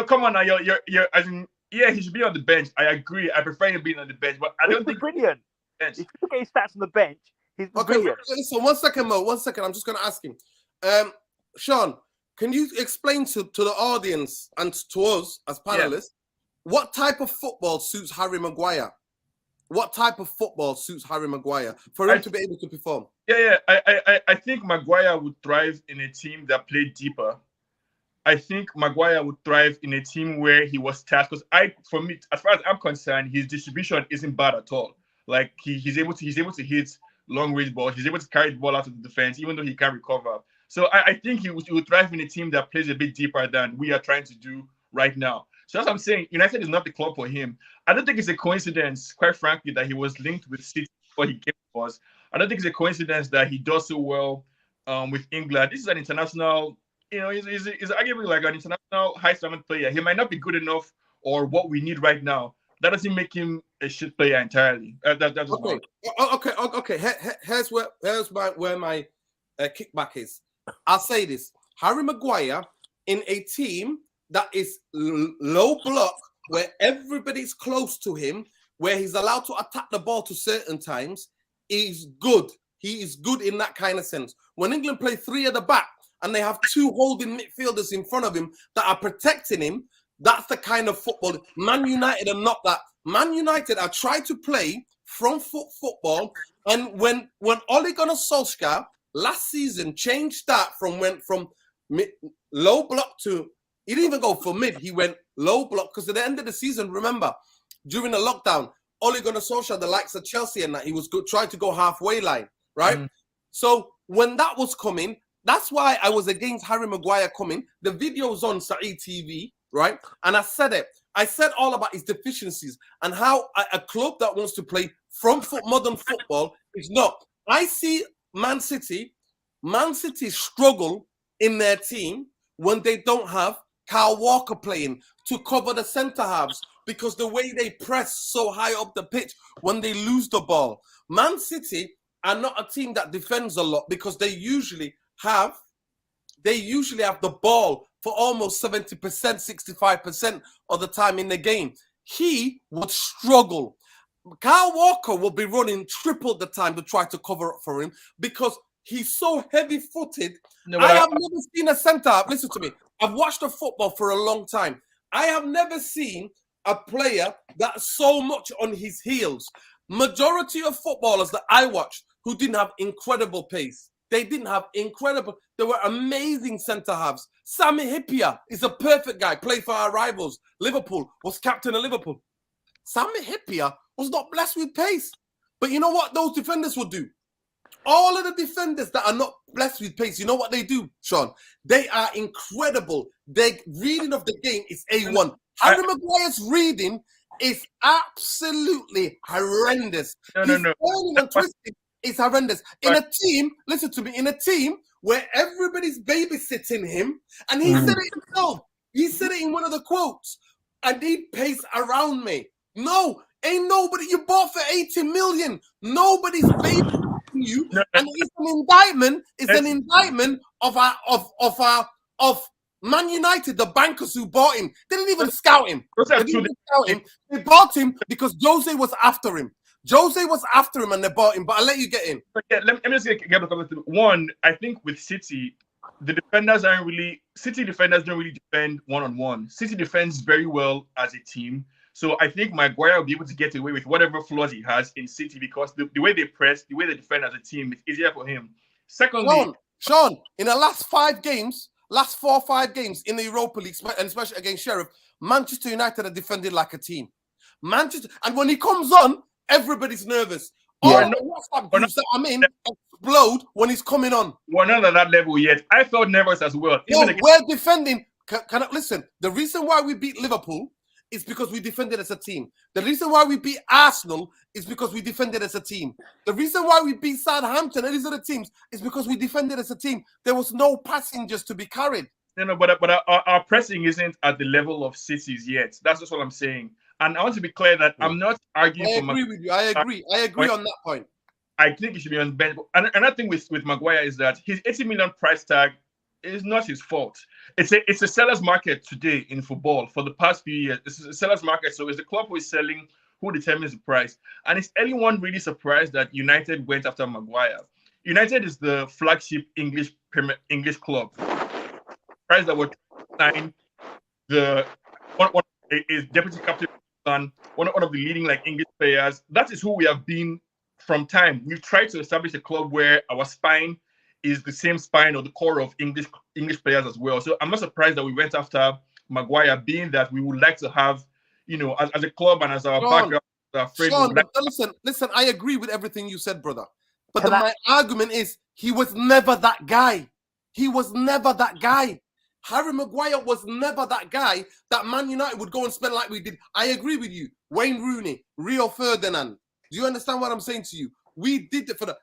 Come on now, you're as in, yeah, he should be on the bench. I agree. I prefer him being on the bench, but I don't think brilliant. If you look at his stats on the bench, he's brilliant. So 1 second, Mo. 1 second. I'm just going to ask him. Sean, can you explain to the audience and to us as panelists what type of football suits Harry Maguire? What type of football suits Harry Maguire for him to be able to perform? I think Maguire would thrive in a team that played deeper. I think Maguire would thrive in a team where he was tasked. Because for me, as far as I'm concerned, his distribution isn't bad at all. Like he's able to hit long range balls. He's able to carry the ball out of the defense, even though he can't recover. So I think he would thrive in a team that plays a bit deeper than we are trying to do right now. So that's what I'm saying. United is not the club for him. I don't think it's a coincidence, quite frankly, that he was linked with City before he came to us. I don't think it's a coincidence that he does so well with England. This is an international. He's arguably like an international high-standard player. He might not be good enough or what we need right now. That doesn't make him a shit player entirely. That's okay. Here's where my kickback is. I'll say this: Harry Maguire in a team that is low block, where everybody's close to him, where he's allowed to attack the ball to certain times, is good. He is good in that kind of sense. When England play three at the back, and they have two holding midfielders in front of him that are protecting him, that's the kind of football. Man United are not that. Man United are trying to play front foot football, and when Ole Gunnar Solskjaer last season changed that from low block to, he didn't even go for mid, he went low block, because at the end of the season, remember, during the lockdown, Ole Gunnar Solskjaer, the likes of Chelsea and that, he was trying to go halfway line, right? So when that was coming, that's why I was against Harry Maguire coming. The video was on Saeed TV, right? And I said it. I said all about his deficiencies and how a club that wants to play front foot modern football is not. I see Man City struggle in their team when they don't have Kyle Walker playing to cover the centre halves, because the way they press so high up the pitch when they lose the ball. Man City are not a team that defends a lot, because they usually have the ball for almost 70%, 65% of the time in the game. He would struggle. Kyle Walker will be running triple the time to try to cover up for him, because he's so heavy-footed. I have never seen a centre-half. Listen to me. I've watched the football for a long time. I have never seen a player that's so much on his heels. Majority of footballers that I watched who didn't have incredible pace, They didn't have incredible. They were amazing centre halves. Sami Hyypiä is a perfect guy. Played for our rivals. Liverpool, was captain of Liverpool. Sami Hyypiä was not blessed with pace. But you know what those defenders would do? All of the defenders that are not blessed with pace, you know what they do, Sean? They are incredible. Their reading of the game is A1. Harry Maguire's reading is absolutely horrendous. His turning and twisting is horrendous. In a team, listen to me, in a team where everybody's babysitting him, and he said it himself. He said it in one of the quotes. I need pace around me. No, ain't nobody you bought for 80 million. Nobody's babysitting you, and it's an indictment. It's an indictment of Man United, the bankers who bought him. They didn't even scout him. They bought him because Jose was after him. Jose was after him and they bought him. But I'll let you get in. Yeah, let me just get a couple of things. One, I think with City, City defenders don't really defend one-on-one. City defends very well as a team. So I think Maguire will be able to get away with whatever flaws he has in City because the way they press, the way they defend as a team, it's easier for him. Secondly, Sean, in the last 4 or 5 games in the Europa League, and especially against Sheriff, Manchester United are defending like a team. And when he comes on, everybody's nervous. All the WhatsApp groups that I'm in explode when he's coming on. We're not at that level yet. I felt nervous as well. We're defending. Can I listen? The reason why we beat Liverpool is because we defended as a team. The reason why we beat Arsenal is because we defended as a team. The reason why we beat Southampton and these other teams is because we defended as a team. There was no passengers to be carried. But our pressing isn't at the level of City's yet. That's just what I'm saying. And I want to be clear that I'm not arguing. I agree with you. I agree on that point. I think he should be on bench. And another thing with Maguire is that his 80 million price tag is not his fault. It's a seller's market today in football for the past few years. It's a seller's market. So it's the club who is selling who determines the price. And is anyone really surprised that United went after Maguire? United is the flagship English club. Price that would sign one is deputy captain, one of the leading English players. That is who we have been from time. We've tried to establish a club where our spine is the same spine or the core of English players as well. So I'm not surprised that we went after Maguire, being that we would like to have, as a club and as our background. Sean, listen, I agree with everything you said, brother. But my argument is he was never that guy. He was never that guy. Harry Maguire was never that guy that Man United would go and spend like we did. I agree with you. Wayne Rooney, Rio Ferdinand. Do you understand what I'm saying to you? We did it for the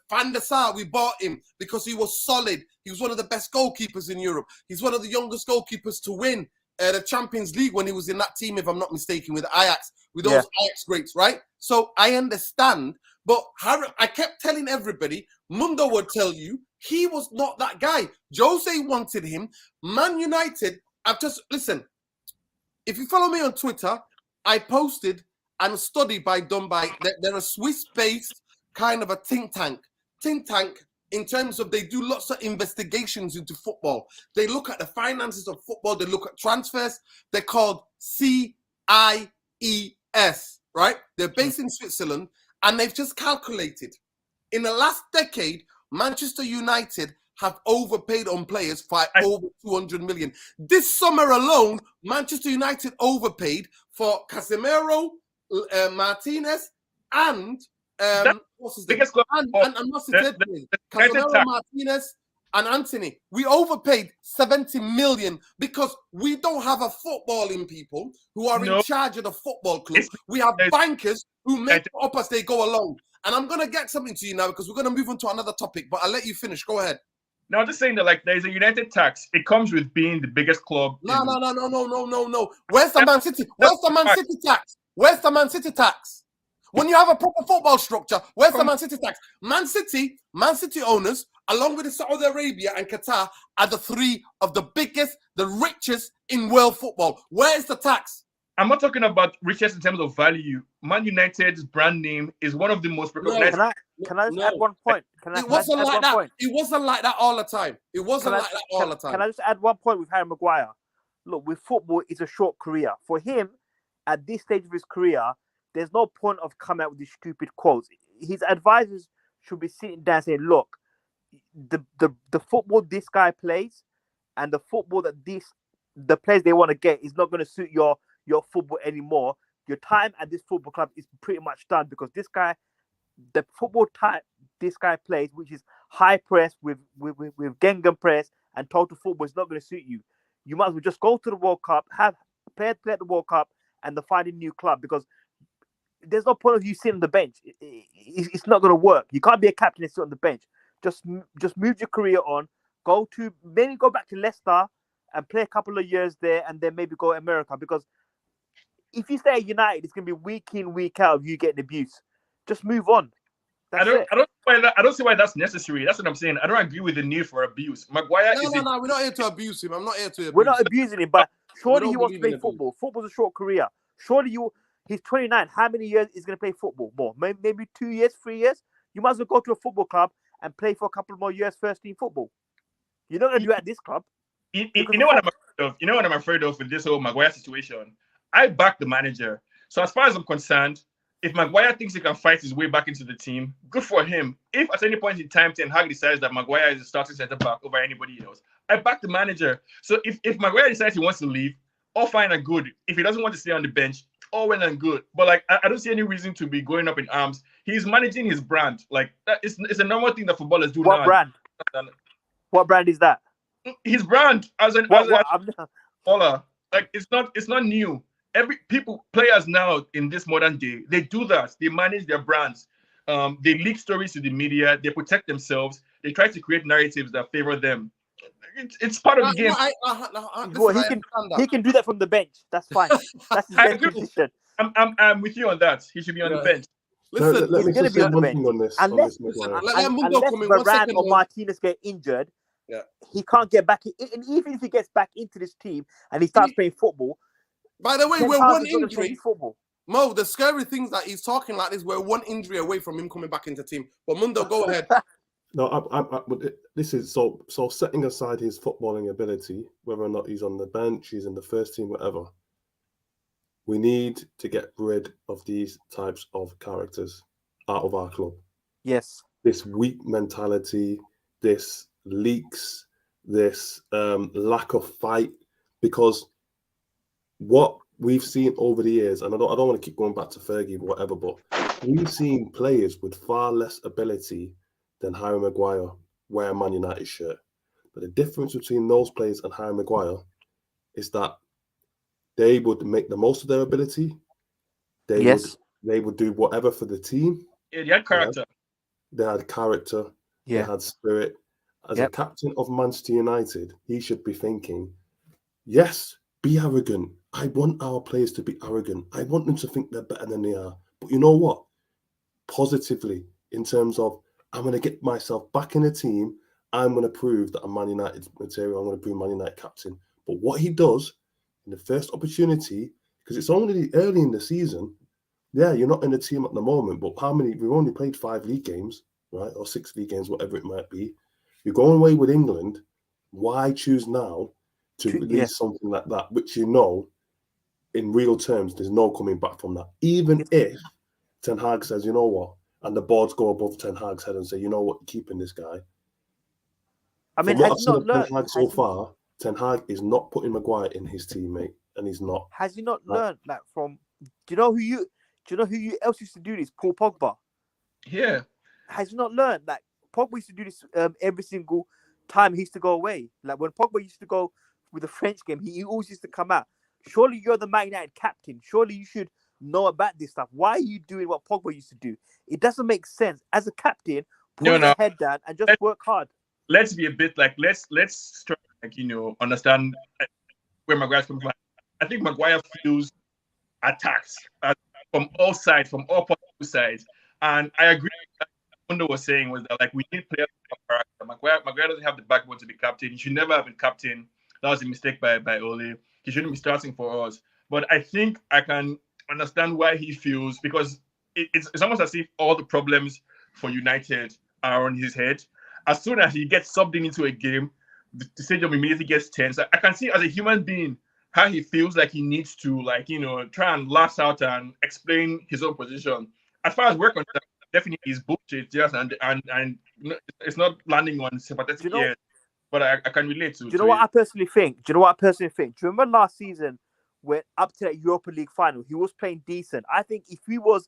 Van der Sar. We bought him because he was solid. He was one of the best goalkeepers in Europe. He's one of the youngest goalkeepers to win the Champions League when he was in that team, if I'm not mistaken, with Ajax, with those Ajax greats, right? So I understand. But Harry, I kept telling everybody, Mundo would tell you, he was not that guy. Jose wanted him. Man United, listen, if you follow me on Twitter, I posted and a study done by, they're a Swiss-based kind of a think tank in terms of they do lots of investigations into football. They look at the finances of football. They look at transfers. They're called CIES, right? They're based in Switzerland, and they've just calculated in the last decade, Manchester United have overpaid on players for over 200 million. This summer alone, Manchester United overpaid for Casemiro, Martinez, and what's his name? And what's his name? Casemiro, Martinez, and Anthony. We overpaid 70 million because we don't have a footballing people who are in charge of the football club. We have bankers who make it up as they go along. And I'm going to get something to you now because we're going to move on to another topic, but I'll let you finish. Go ahead. Now, just saying that there's a United tax. It comes with being the biggest club. No. Where's the Man City? Where's the Man City tax? Where's the Man City tax? When you have a proper football structure, where's the Man City tax? Man City owners, along with Saudi Arabia and Qatar, are the three of the biggest, the richest in world football. Where is the tax? I'm not talking about richest in terms of value. Man United's brand name is one of the most recognized. Can I just add one point? It wasn't like that. It wasn't like that all the time. Can I just add one point with Harry Maguire? Look, with football, it's a short career. For him, at this stage of his career, there's no point of coming out with these stupid quotes. His advisors should be sitting down saying, look, the football this guy plays and the football that the players they want to get is not going to suit your football anymore. Your time at this football club is pretty much done because this guy, the football type this guy plays, which is high press with Gengham press and total football, is not going to suit you. You might as well just go to the World Cup, have players play at the World Cup, and then find a new club because there's no point of you sitting on the bench. It's not going to work. You can't be a captain and sit on the bench. Just move your career on. Maybe go back to Leicester and play a couple of years there, and then maybe go to America. Because if you stay at United, it's going to be week in, week out of you getting abuse. Just move on. I don't see why that's necessary. That's what I'm saying. I don't agree with the need for abuse. Maguire No, we're not here to abuse him. I'm not here to abuse him. We're not abusing him, but surely don't he wants to believe play in abuse. football. Football's a short career. Surely he's 29. How many years is going to play football? More? Maybe 2 years, 3 years? You might as well go to a football club and play for a couple more years first team football. You're not going to do it at this club. You know what I'm afraid of? You know what I'm afraid of with this whole Maguire situation? I back the manager. So as far as I'm concerned, if Maguire thinks he can fight his way back into the team, good for him. If at any point in time Ten Hag decides that Maguire is a starting centre back over anybody else, I back the manager. So if Maguire decides he wants to leave, all fine and good. If he doesn't want to stay on the bench, all well and good. But like I don't see any reason to be going up in arms. He's managing his brand. Like it's a normal thing that footballers do. What now. brand? What brand is that? His brand as a footballer. Like it's not new. Players now in this modern day, they do that. They manage their brands. They leak stories to the media. They protect themselves. They try to create narratives that favor them. It's part of the game. He can do that from the bench. That's fine. That's his bench position. I'm with you on that. He should be on the bench. Listen, let me gonna just be say on the one bench. thing on this. Unless Varane or Martinez get injured, he can't get back in. And even if he gets back into this team and he starts playing football, by the way, Ten we're Hag one is gonna play injury. football. Mo, the scary things that he's talking like this, we're one injury away from him coming back into team. But Mundo, go ahead. No, this is so setting aside his footballing ability, whether or not he's on the bench, he's in the first team, whatever. We need to get rid of these types of characters out of our club. Yes. This weak mentality, this leaks, this lack of fight, because what we've seen over the years, and I don't want to keep going back to Fergie or whatever, but we've seen players with far less ability than Harry Maguire wear a Man United shirt. But the difference between those players and Harry Maguire is that they would make the most of their ability. They would do whatever for the team. Yeah, they had character. They had character. Yeah. They had spirit. As a captain of Manchester United, he should be thinking, yes, be arrogant. I want our players to be arrogant. I want them to think they're better than they are. But you know what? Positively, in terms of, I'm going to get myself back in the team. I'm going to prove that I'm Man United material. I'm going to prove Man United captain. But what he does in the first opportunity, because it's only early in the season, yeah, you're not in the team at the moment, but we've only played 5 league games, right? Or 6 league games, whatever it might be. You're going away with England. Why choose now to release something like that, which you know, in real terms, there's no coming back from that. Even if Ten Hag says, you know what, and the boards go above Ten Hag's head and say, you know what, you're keeping this guy. I mean, has he not learned? Ten Hag so far, Ten Hag is not putting Maguire in his teammate, and he's not. Has he not learned that from? Do you know who else used to do this? Paul Pogba. Yeah. Has he not learned that Pogba used to do this every single time he used to go away? Like when Pogba used to go with the French game, he always used to come out. Surely you're the Man United captain. Surely you should know about this stuff. Why are you doing what Pogba used to do? It doesn't make sense. As a captain, put your head down and just work hard. Let's be a bit like let's try, like, understand where Maguire's coming from. I think Maguire feels attacks from all sides, from all possible sides, and I agree with what Mundo was saying was that, like, we need players with character. Maguire doesn't have the backbone to be captain. He should never have been captain. That was a mistake by Ole. He shouldn't be starting for us. But I think I can understand why he feels, because it's almost as if all the problems for United are on his head. As soon as he gets subbed into a game, the stadium immediately gets tense. I can see as a human being how he feels like he needs to, try and lash out and explain his own position. As far as we're concerned, definitely is bullshit. Yes, and it's not landing on sympathetic Do you know- ears. But I can relate to. Do you know what I personally think? Do you remember last season when up to that Europa League final, he was playing decent. I think if he was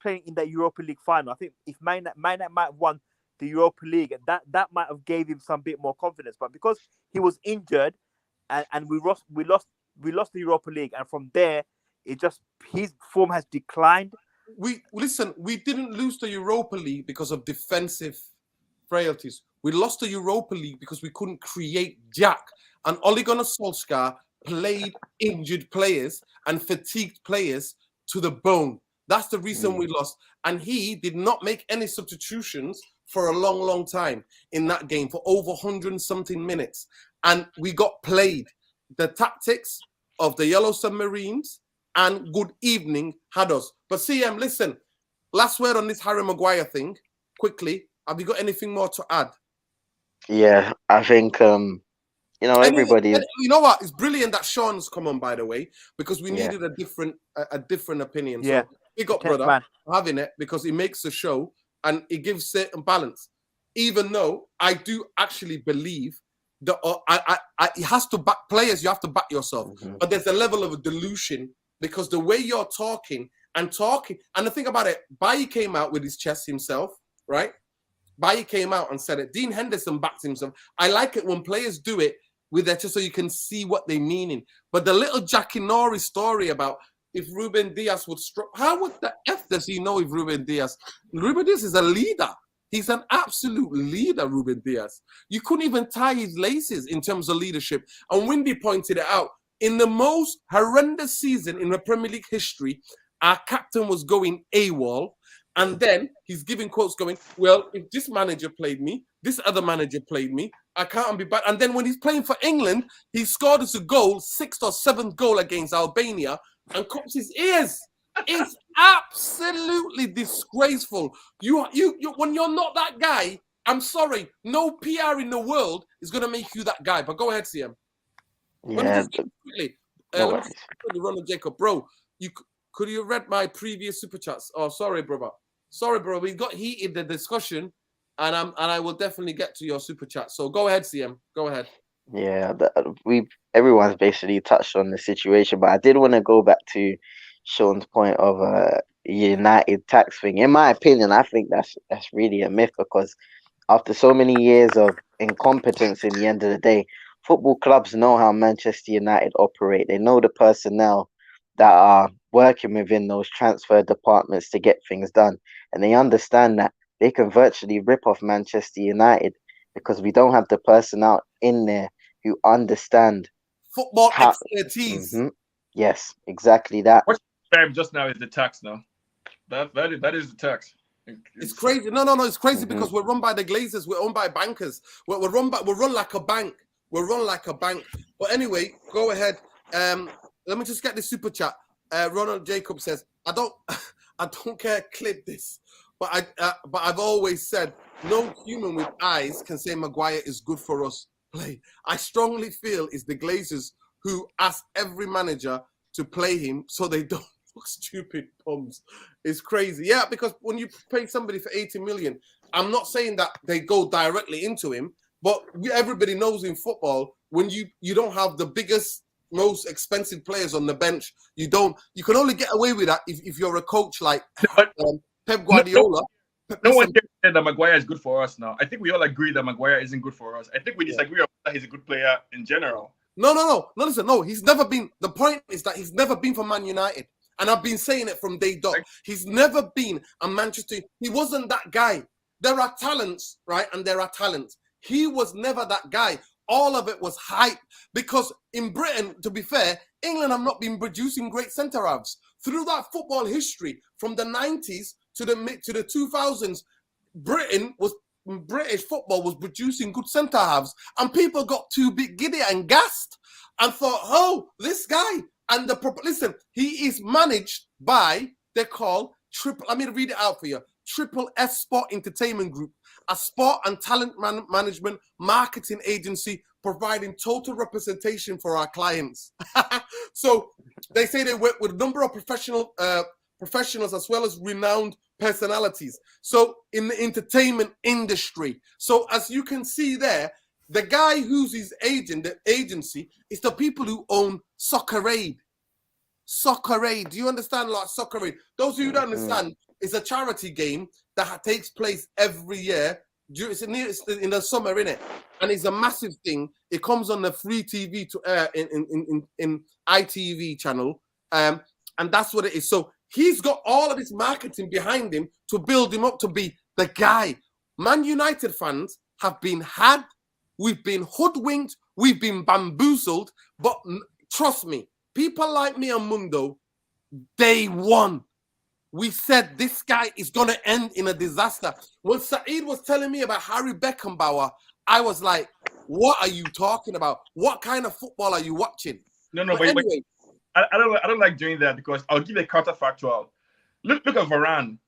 playing in that Europa League final, I think if Man might have won the Europa League, and that might have gave him some bit more confidence. But because he was injured, and we lost the Europa League, and from there it just his form has declined. We didn't lose the Europa League because of defensive frailties. We lost the Europa League because we couldn't create jack. And Ole Gunnar Solskjaer played injured players and fatigued players to the bone. That's the reason we lost. And he did not make any substitutions for a long, long time in that game, for over 100 and something minutes. And we got played. The tactics of the Yellow Submarines and good evening had us. But CM, listen, last word on this Harry Maguire thing, quickly. Have you got anything more to add? Yeah, I think everybody. You know what? It's brilliant that Sean's come on, by the way, because we Yeah. needed a different opinion. Yeah. So big up, Thanks, brother, man. for having it, because it makes the show and it gives certain balance. Even though I do actually believe that it has to back players. You have to back yourself, but there's a level of a dilution because the way you're talking, and the thing about it, Bailly came out with his chest himself, right? Bailly came out and said it. Dean Henderson backed himself. I like it when players do it with their chest so you can see what they're meaning. But the little Jackie Norrie story about if Ruben Diaz would how would the F does he know if Ruben Diaz is a leader? He's an absolute leader, Ruben Diaz. You couldn't even tie his laces in terms of leadership. And Windy pointed it out. In the most horrendous season in the Premier League history, our captain was going AWOL. And then he's giving quotes going, well, if this manager played me, this other manager played me, I can't be bad. And then when he's playing for England, he scored us a goal, 6th or 7th goal against Albania, and cups his ears. It's absolutely disgraceful. You when you're not that guy, I'm sorry, no PR in the world is going to make you that guy. But go ahead, CM. Yeah. Quickly. No Let me Ronald Jacob, bro. Could you have read my previous super chats? Oh, sorry, brother. Sorry, bro. We got heated the discussion, and I will definitely get to your super chat. So go ahead, CM. Go ahead. Yeah, everyone's basically touched on the situation, but I did want to go back to Sean's point of United tax thing. In my opinion, I think that's really a myth because after so many years of incompetence, in the end of the day, football clubs know how Manchester United operate. They know the personnel that are working within those transfer departments to get things done, and they understand that they can virtually rip off Manchester United because we don't have the personnel in there who understand football expertise. Yes, exactly that. What's just now is the tax now. That is the tax. It's crazy. No. It's crazy because we're run by the Glazers. We're owned by bankers. We're run like a bank. We're run like a bank. But anyway, go ahead. Let me just get the super chat. Ronald Jacob says, I don't care. Clip this. But I've always said no human with eyes can say Maguire is good for us. Play. I strongly feel it's the Glazers who ask every manager to play him so they don't look stupid bums. It's crazy. Yeah, because when you pay somebody for 80 million, I'm not saying that they go directly into him, but everybody knows in football, when you don't have the biggest, most expensive players on the bench, you can only get away with that if you're a coach like Pep Guardiola. No one said that Maguire is good for us now. I think we all agree that Maguire isn't good for us. I think we disagree on that he's a good player in general. No, listen, no, he's never been. The point is that he's never been for Man United. And I've been saying it from day dot. He's never been a Manchester. He wasn't that guy. There are talents, right? And there are talents. He was never that guy. All of it was hype. Because in Britain, to be fair, England have not been producing great centre-halves. Through that football history, from the 90s to the 2000s, British football was producing good centre-halves. And people got too big giddy and gassed and thought, oh, this guy. And listen, he is managed by, they're called let me read it out for you. Triple S Sport Entertainment Group, a sport and talent management marketing agency providing total representation for our clients. So they say they work with a number of professionals as well as renowned personalities. So in the entertainment industry. So as you can see there, the guy who's his agent, the agency, is the people who own Soccerade. Soccerade. Do you understand like Soccerade? Those of you who don't understand, it's a charity game that takes place every year. It's in the summer, innit? And it's a massive thing. It comes on the free TV to air in ITV channel. And that's what it is. So he's got all of this marketing behind him to build him up to be the guy. Man United fans have been had, we've been hoodwinked, we've been bamboozled, but trust me, people like me and Mundo, day one, we said this guy is going to end in a disaster. When Saeed was telling me about Harry Beckenbauer, I was like, what are you talking about? What kind of football are you watching? No, but anyway, I don't like doing that because I'll give a counterfactual. Look at Varane.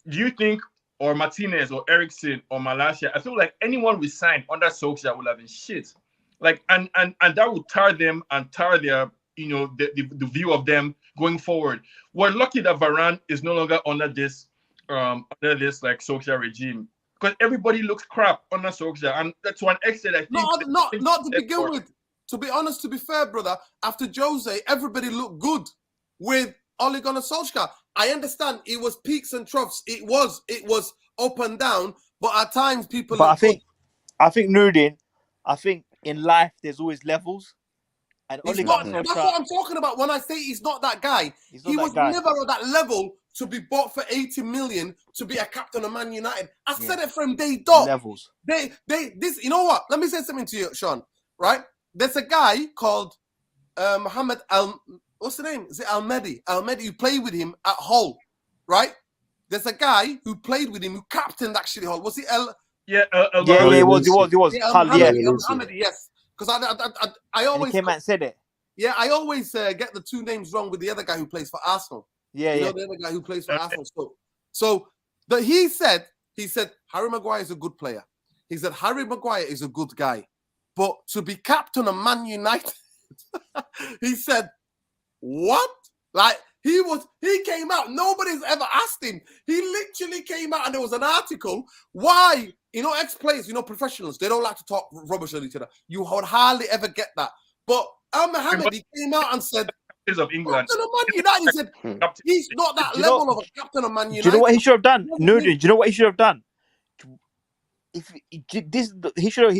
Do you think, or Martinez or Ericsson or Malacia, I feel like anyone we signed under Solskjaer would have been shit. Like, and that would tar them and tar their, the view of them going forward. We're lucky that Varane is no longer under this like Solskjaer regime, because everybody looks crap under Solskjaer, and to an extent, I think not to begin with. To be honest, to be fair, brother, after Jose, everybody looked good with Ole Gunnar Solskjaer. I understand it was peaks and troughs. It was up and down, but at times people. But I think Nuruddin, I think in life there's always levels. And that's what I'm talking about when I say he's not that guy. He was never at that level to be bought for 80 million to be a captain of Man United. I said it from day dot. Levels. You know what? Let me say something to you, Sean. Right? There's a guy called Mohammed what's the name? Is it Almedi? Almedi, who played with him at Hull, right? There's a guy who played with him, who captained actually Hull. Was he it was. Mohammed, yes. Because I always came out and said it. Yeah, I always get the two names wrong with the other guy who plays for Arsenal. Yeah, the other guy who plays for Arsenal. So he said Harry Maguire is a good player. He said Harry Maguire is a good guy, but to be captain of Man United, he said, what? Like he came out. Nobody's ever asked him. He literally came out, and there was an article. Why? Ex-players, professionals, they don't like to talk rubbish on each other. You would hardly ever get that. But Mohammed, he came out and said, of England. Captain of Man United. He said, he's not that level of a captain of Man United. Do you know what he should have done? No, do you know what he should have done? He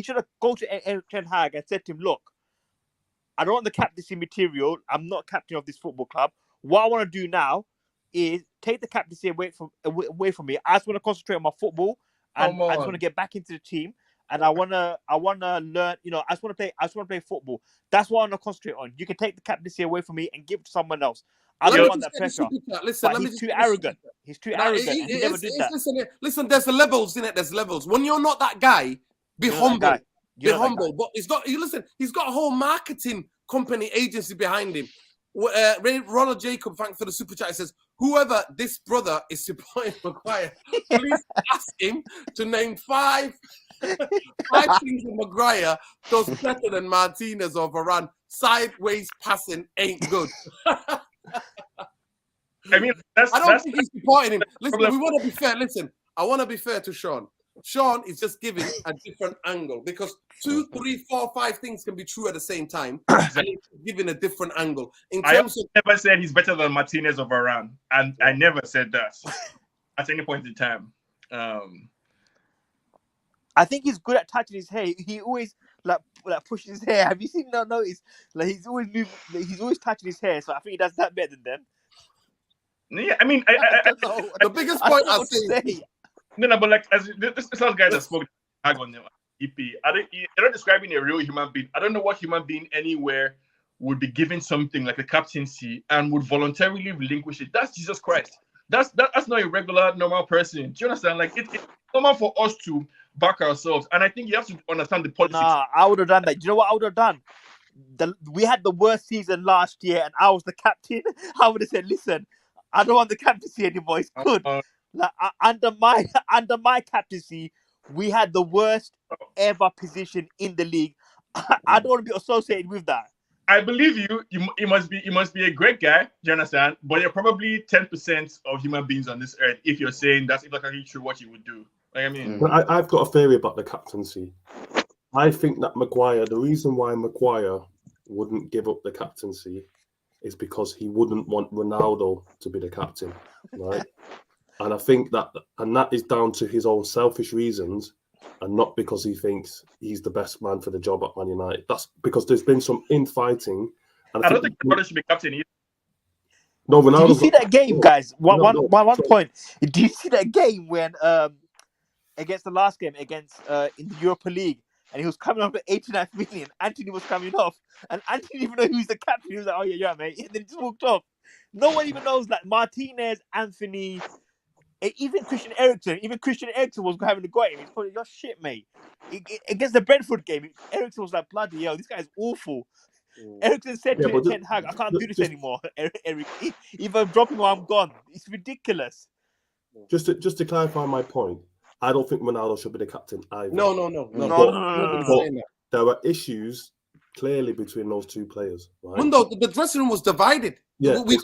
should have gone to Erik ten Hag and said to him, look, I don't want the captaincy material. I'm not captain of this football club. What I want to do now is take the captaincy away from me. I just want to concentrate on my football, and I just want to get back into the team. And I wanna learn. I just want to play football. That's what I want to concentrate on. You can take the captaincy away from me and give it to someone else. I don't want that pressure. But he's too arrogant. He's too arrogant. He never did that. Listen, there's levels in it. There's levels. When you're not that guy, be humble. Be humble. But he's got. He's got a whole marketing company agency behind him. Ronald Jacob, thanks for the super chat. He says, whoever this brother is supporting Maguire, please ask him to name five things that Maguire does better than Martinez or Varane. Sideways passing ain't good. I don't think he's supporting him. Listen, we want to be fair. Listen, I want to be fair to Sean. Sean is just giving a different angle because 2, 3, 4, 5 things can be true at the same time, and he's giving a different angle. I never said he's better than Martinez or Varane, and I never said that at any point in time. I think he's good at touching his hair. He always like pushes his hair. Have you seen that notice? Like he's always touching his hair. So I think he does that better than them. Yeah, I mean, the biggest point I'll say. No, but like as this guy that spoke on EP, they're not describing a real human being. I don't know what human being anywhere would be given something like a captaincy and would voluntarily relinquish it. That's Jesus Christ. That's not a regular normal person. Do you understand? Like it's normal for us to back ourselves, and I think you have to understand the politics. Nah, I would have done that. Do you know what I would have done? We had the worst season last year, and I was the captain. I would have said, "Listen, I don't want the captaincy anymore. It's good." Like under my captaincy, we had the worst ever position in the league. I don't want to be associated with that. I believe you. You must be a great guy. Do you understand? But you're probably 10% of human beings on this earth. If you're saying that's exactly true, what you would do. Like I mean, But I've got a theory about the captaincy. I think that Maguire, the reason why Maguire wouldn't give up the captaincy is because he wouldn't want Ronaldo to be the captain, right? And I think that is down to his own selfish reasons, and not because he thinks he's the best man for the job at Man United. That's because there's been some infighting. And I don't think Ronaldo should be captain either. No, Did you Ronaldo's see that game, guys? One So- point. Did you see that game when against the last game against in the Europa League, and he was coming off at 89 million. Anthony was coming off, and Anthony didn't even know who's the captain. He was like, "Oh yeah, mate," and then he just walked off. No one even knows like Martinez, Anthony, even Christian Eriksen. Even Christian Eriksen was having to go at him. He's probably your shit, mate. Against the Brentford game, Eriksen was like, "Bloody hell, this guy's awful." Eriksen said to Ten Hag, "I can't do this anymore, Eric. If I'm dropping or I'm gone. It's ridiculous." Just to clarify my point, I don't think Ronaldo should be the captain either. No. There are issues clearly between those two players, right? Mundo, the dressing room was divided. Yeah, we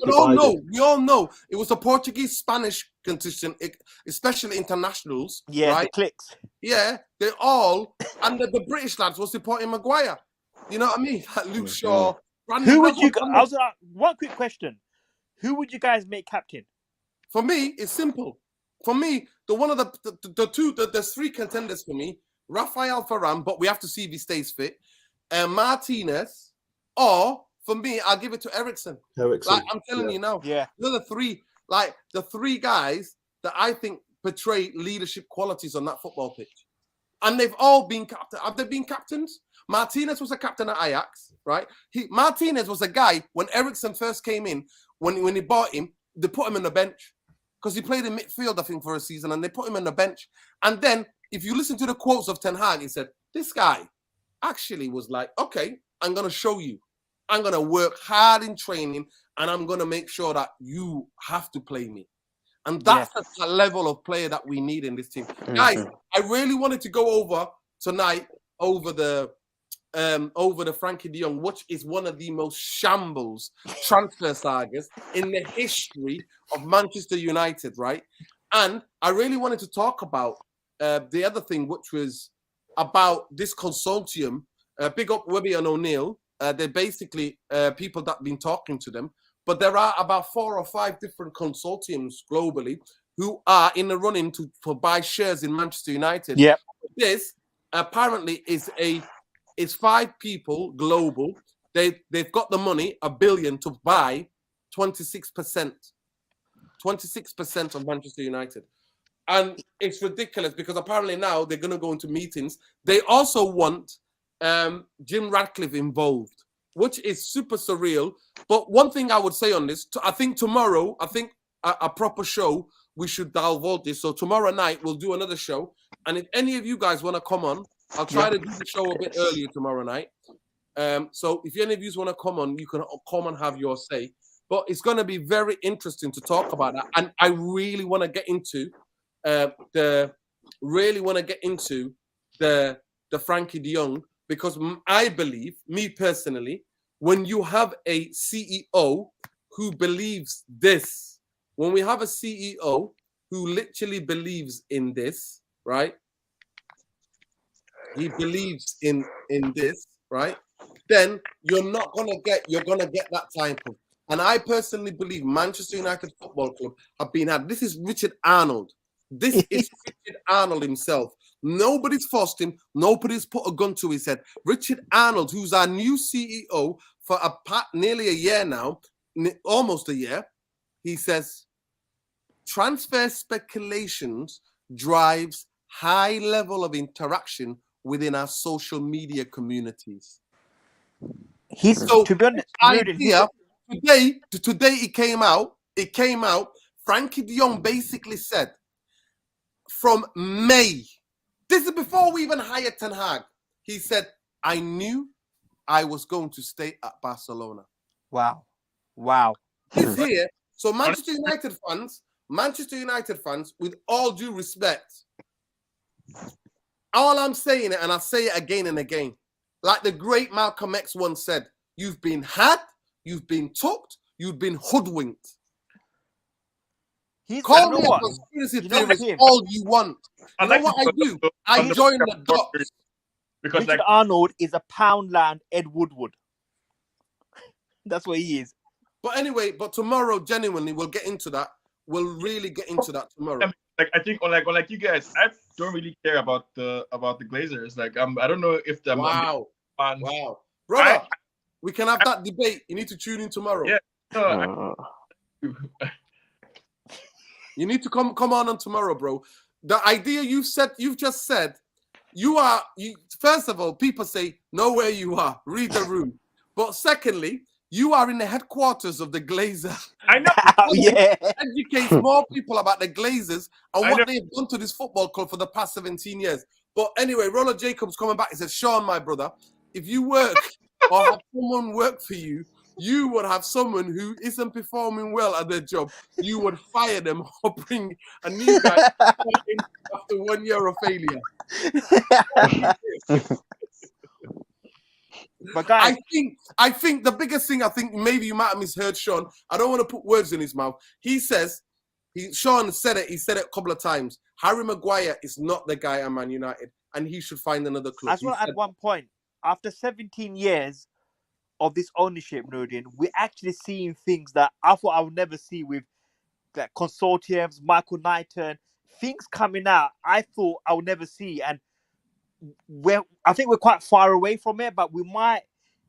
all know it was the Portuguese-Spanish contingent, especially internationals. Yeah, right? the cliques. Yeah, they all, and the British lads was supporting Maguire. You know what I mean? Like Luke Shaw. Who would you? I was one quick question. Who would you guys make captain? For me, it's simple. For me, there's three contenders for me. Rafael Varane, but we have to see if he stays fit. Martinez, or for me, I'll give it to Eriksen. Like I'm telling you now, they're the three guys that I think portray leadership qualities on that football pitch. And they've all been captain. Have they been captains? Martinez was a captain at Ajax, right? Martinez was a guy when Eriksen first came in, when he bought him, they put him on the bench because he played in midfield, I think, for a season, and they put him on the bench. And then, if you listen to the quotes of Ten Hag, he said, this guy actually was like, okay, I'm going to show you. I'm going to work hard in training, and I'm going to make sure that you have to play me. And that's the level of player that we need in this team. Guys, I really wanted to go over tonight over the Frankie de Jong, which is one of the most shambles transfer sagas in the history of Manchester United, right? And I really wanted to talk about the other thing, which was about this consortium. Big up Webby and O'Neill. They're basically people that have been talking to them. But there are about 4 or 5 different consortiums globally who are in the running to buy shares in Manchester United. Yeah. This apparently is 5 people global. They've got the money, $1 billion, to buy 26% of Manchester United. And it's ridiculous because apparently now they're going to go into meetings. They also want Jim Ratcliffe involved, which is super surreal. But one thing I would say on this, I think tomorrow, a proper show, we should divulge this. So tomorrow night, we'll do another show. And if any of you guys want to come on, I'll try to do the show a bit earlier tomorrow night. So if any of you want to come on, you can come and have your say. But it's going to be very interesting to talk about that. And I really want to get into the Frankie de Jong, because I believe, me personally, when you have a CEO who believes this, when we have a CEO who literally believes in this, right? He believes in this, right? Then you're gonna get that type of. And I personally believe Manchester United Football Club have been had. This is Richard Arnold. This is Richard Arnold himself. Nobody's forced him. Nobody's put a gun to his head. Richard Arnold, who's our new CEO for nearly a year now, almost a year, he says, transfer speculations drives high level of interaction within our social media communities. To be honest, today it came out, Frankie de Jong basically said, from May, this is before we even hired Ten Hag, he said, I knew I was going to stay at Barcelona. Wow. He's here. So Manchester United fans, with all due respect, all I'm saying, and I'll say it again and again, like the great Malcolm X once said, you've been had, you've been tucked, you've been hoodwinked. Call me a conspiracy theorist all you want. I You know like what I do? I on the join the dots. because Richard like Arnold is a Poundland Ed Woodward. That's what he is. But anyway, but tomorrow, genuinely, we'll get into that. We'll really get into that tomorrow. like I think like you guys, I don't really care about the Glazers. Like I don't know if the Wow, fans. wow, brother, we can have that debate. You need to tune in tomorrow. Yeah, no, you need to come on tomorrow, bro. The idea you've just said, you. First of all, people say know where you are, read the room. But secondly, you are in the headquarters of the Glazer. I know. Yeah. Educates more people about the Glazers and what they've done to this football club for the past 17 years. But anyway, Ronald Jacobs coming back. He says, Sean, my brother, if you work or have someone work for you, you would have someone who isn't performing well at their job. You would fire them or bring a new guy after 1 year of failure. But guys, I think the biggest thing, I think maybe you might have misheard Sean. I don't want to put words in his mouth. He says, Sean said it. He said it a couple of times. Harry Maguire is not the guy at Man United, and he should find another club. I just want to add one point. After 17 years of this ownership, Nurdin, we're actually seeing things that I thought I would never see with like consortiums, Michael Knighton, things coming out I thought I would never see. And I think we're quite far away from it, but we might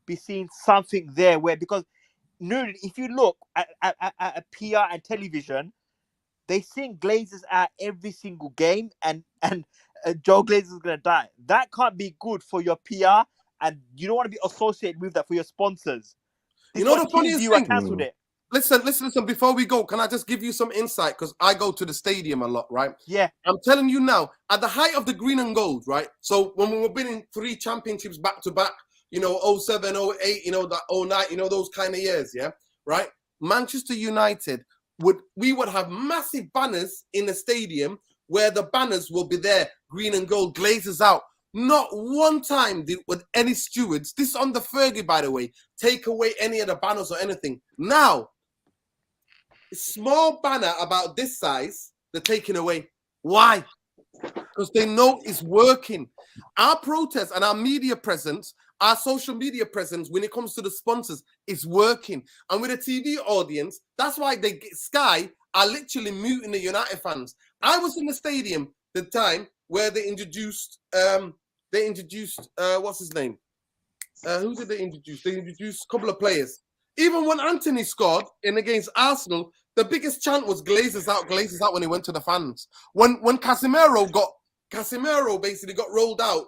be seeing something there where, because Nurdin, if you look at PR and television, they sing Glazers out every single game, and Joe Glazers is going to die. That can't be good for your PR, and you don't want to be associated with that for your sponsors. You know the funniest thing? Cancelled it. Listen. Before we go, can I just give you some insight? Because I go to the stadium a lot, right? Yeah. I'm telling you now, at the height of the green and gold, right? So when we were winning 3 championships back to back, 07, 08, that 09, those kind of years, yeah? Right? Manchester United, we would have massive banners in the stadium where the banners will be there, green and gold, Glazers out. Not one time would any stewards, this on the Fergie, by the way, take away any of the banners or anything. Now, a small banner about this size, they're taking away. Why? Because they know it's working. Our protest and our media presence, our social media presence, when it comes to the sponsors, is working. And with a TV audience, that's why Sky are literally muting the United fans. I was in the stadium the time where they introduced what's his name? Who did they introduce? They introduced a couple of players. Even when Anthony scored against Arsenal, the biggest chant was Glazers out when he went to the fans. When Casemiro basically got rolled out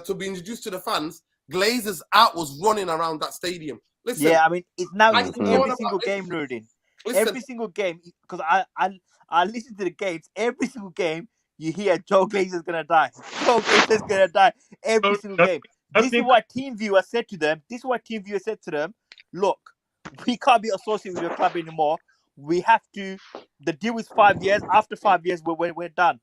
to be introduced to the fans, Glazers out was running around that stadium. Listen, yeah, I mean, it's now every single game, Nurdin. Every single game, because I listen to the games. Every single game, you hear Joe Glazer's gonna die. Joe Glazer's gonna die every single game. This is what TeamViewer said to them. Look, we can't be associated with your club anymore. We have to. The deal is 5 years. After 5 years, we're done.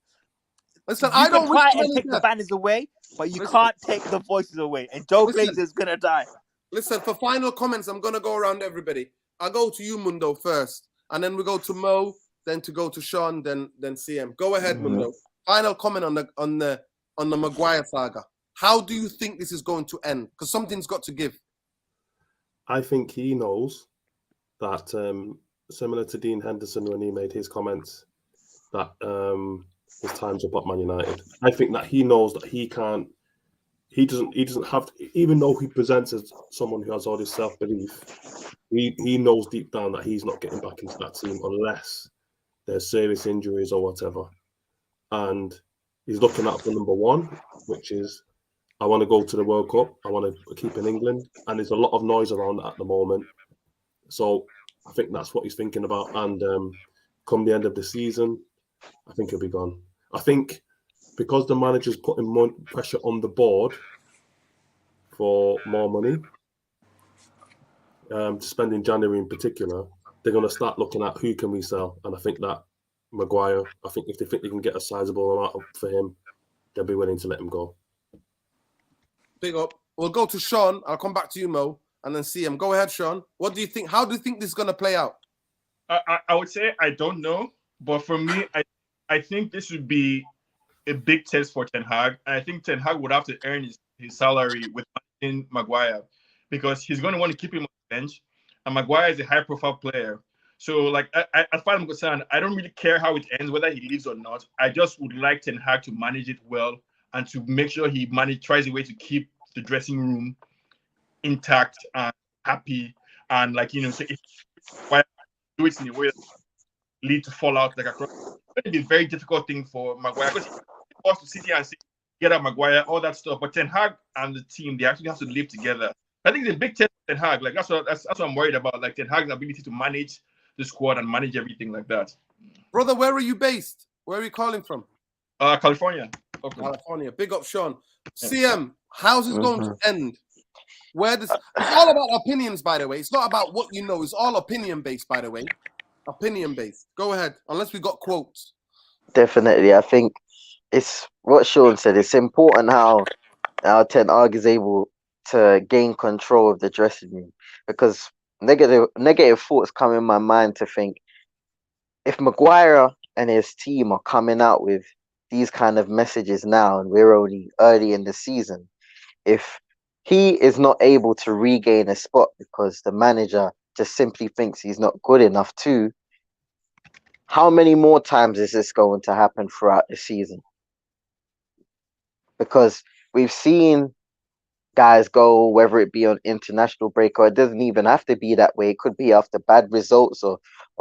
Listen, you can try and take the banners away, but you can't take the voices away. And Joe Glazer's gonna die. Listen, for final comments, I'm gonna go around everybody. I'll go to you, Mundo, first, and then we go to Mo, then to go to Sean, then CM. Go ahead, Mundo. Final comment on the Maguire saga. How do you think this is going to end? Because something's got to give. I think he knows that, similar to Dean Henderson when he made his comments, that his time's up at Man United. I think that he knows that he doesn't have to, even though he presents as someone who has all this self-belief, he knows deep down that he's not getting back into that team unless there's serious injuries or whatever. And he's looking at for number one, which is, I want to go to the World Cup. I want to keep in England. And there's a lot of noise around that at the moment. So I think that's what he's thinking about. And come the end of the season, I think he'll be gone. I think because the manager's putting more pressure on the board for more money, to spend in January in particular, they're going to start looking at who can we sell. And I think that Maguire, I think if they think they can get a sizable amount for him, they'll be willing to let him go. Big up. We'll go to Sean. I'll come back to you, Mo. and then CM. Go ahead, Sean. What do you think? How do you think this is going to play out? I would say I don't know, but for me, I think this would be a big test for Ten Hag. And I think Ten Hag would have to earn his salary with Maguire, because he's going to want to keep him on the bench. And Maguire is a high-profile player. So, like, as far as I'm concerned, I don't really care how it ends, whether he leaves or not. I just would like Ten Hag to manage it well and to make sure he tries a way to keep the dressing room intact and happy. And, like, you know, so if Maguire do it in a way that lead to fallout, like across, it's going to be a very difficult thing for Maguire, because he wants to sit here and say, get out Maguire, all that stuff. But Ten Hag and the team, they actually have to live together. I think it's a big test for Ten Hag. Like, that's what I'm worried about. Like, Ten Hag's ability to manage the squad and manage everything like that. Brother, where are you based? Where are you calling from? California. Okay. California. Big up, Sean. CM, how's this going to end? It's all about opinions, by the way. It's not about what you know. It's all opinion based, by the way. Opinion based. Go ahead. Unless we got quotes. Definitely. I think it's what Sean said. It's important how Ten Hag is able to gain control of the dressing room, because negative thoughts come in my mind to think, if Maguire and his team are coming out with these kind of messages now, and we're only early in the season, if he is not able to regain a spot because the manager just simply thinks he's not good enough too, how many more times is this going to happen throughout the season? Because we've seen guys go, whether it be on international break, or it doesn't even have to be that way. It could be after bad results, or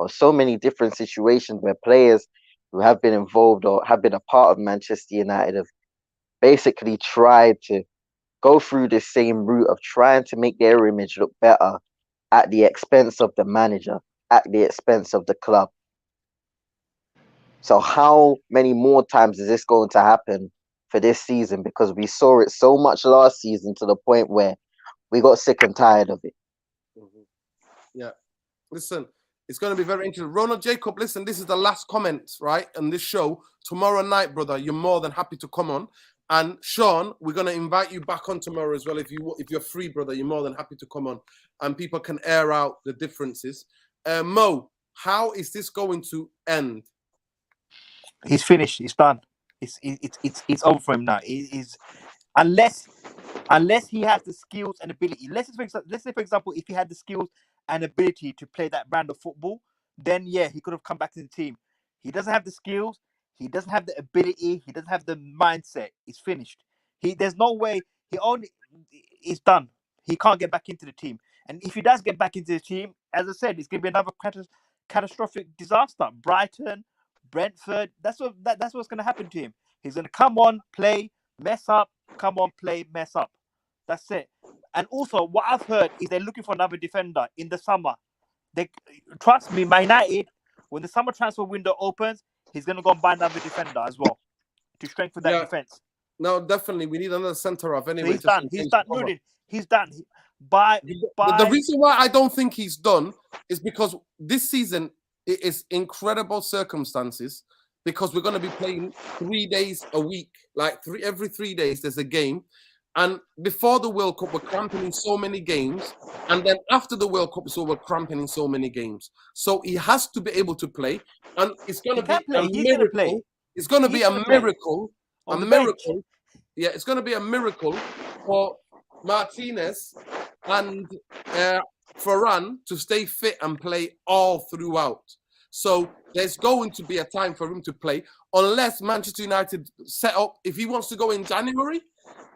so many different situations where players who have been involved or have been a part of Manchester United have basically tried to go through the same route of trying to make their image look better at the expense of the manager, at the expense of the club. So how many more times is this going to happen for this season? Because we saw it so much last season to the point where we got sick and tired of it. Yeah. Listen, it's going to be very interesting. Ronald Jacob, listen, this is the last comment, right, on this show. Tomorrow night, brother, you're more than happy to come on. And Sean, we're going to invite you back on tomorrow as well. If you're free, brother, you're more than happy to come on. And people can air out the differences. Mo, how is this going to end? He's finished. He's done. It's over for him now. He's unless he has the skills and ability. Let's say, for example, if he had the skills and ability to play that brand of football, then yeah, he could have come back to the team. He doesn't have the skills. He doesn't have the ability. He doesn't have the mindset. He's finished. There's no way. He's done. He can't get back into the team. And if he does get back into the team, as I said, it's going to be another catastrophic disaster. Brighton, Brentford. That's what's going to happen to him. He's going to come on, play, mess up, come on, play, mess up. That's it. And also, what I've heard is they're looking for another defender in the summer. Trust me, Man United, when the summer transfer window opens, he's going to go and buy another defender as well to strengthen that defense. No, definitely. We need another centre off anyway. He's done. He's done. He's done. The reason why I don't think he's done is because this season it is incredible circumstances, because we're going to be playing 3 days a week, like every 3 days there's a game. And before the World Cup, we're cramping in so many games. And then after the World Cup, we're cramping in so many games. So he has to be able to play. And it's going to be a miracle. It's going to be a miracle. A miracle. Yeah, it's going to be a miracle for Martinez and Varane to stay fit and play all throughout. So there's going to be a time for him to play, unless Manchester United set up. If he wants to go in January,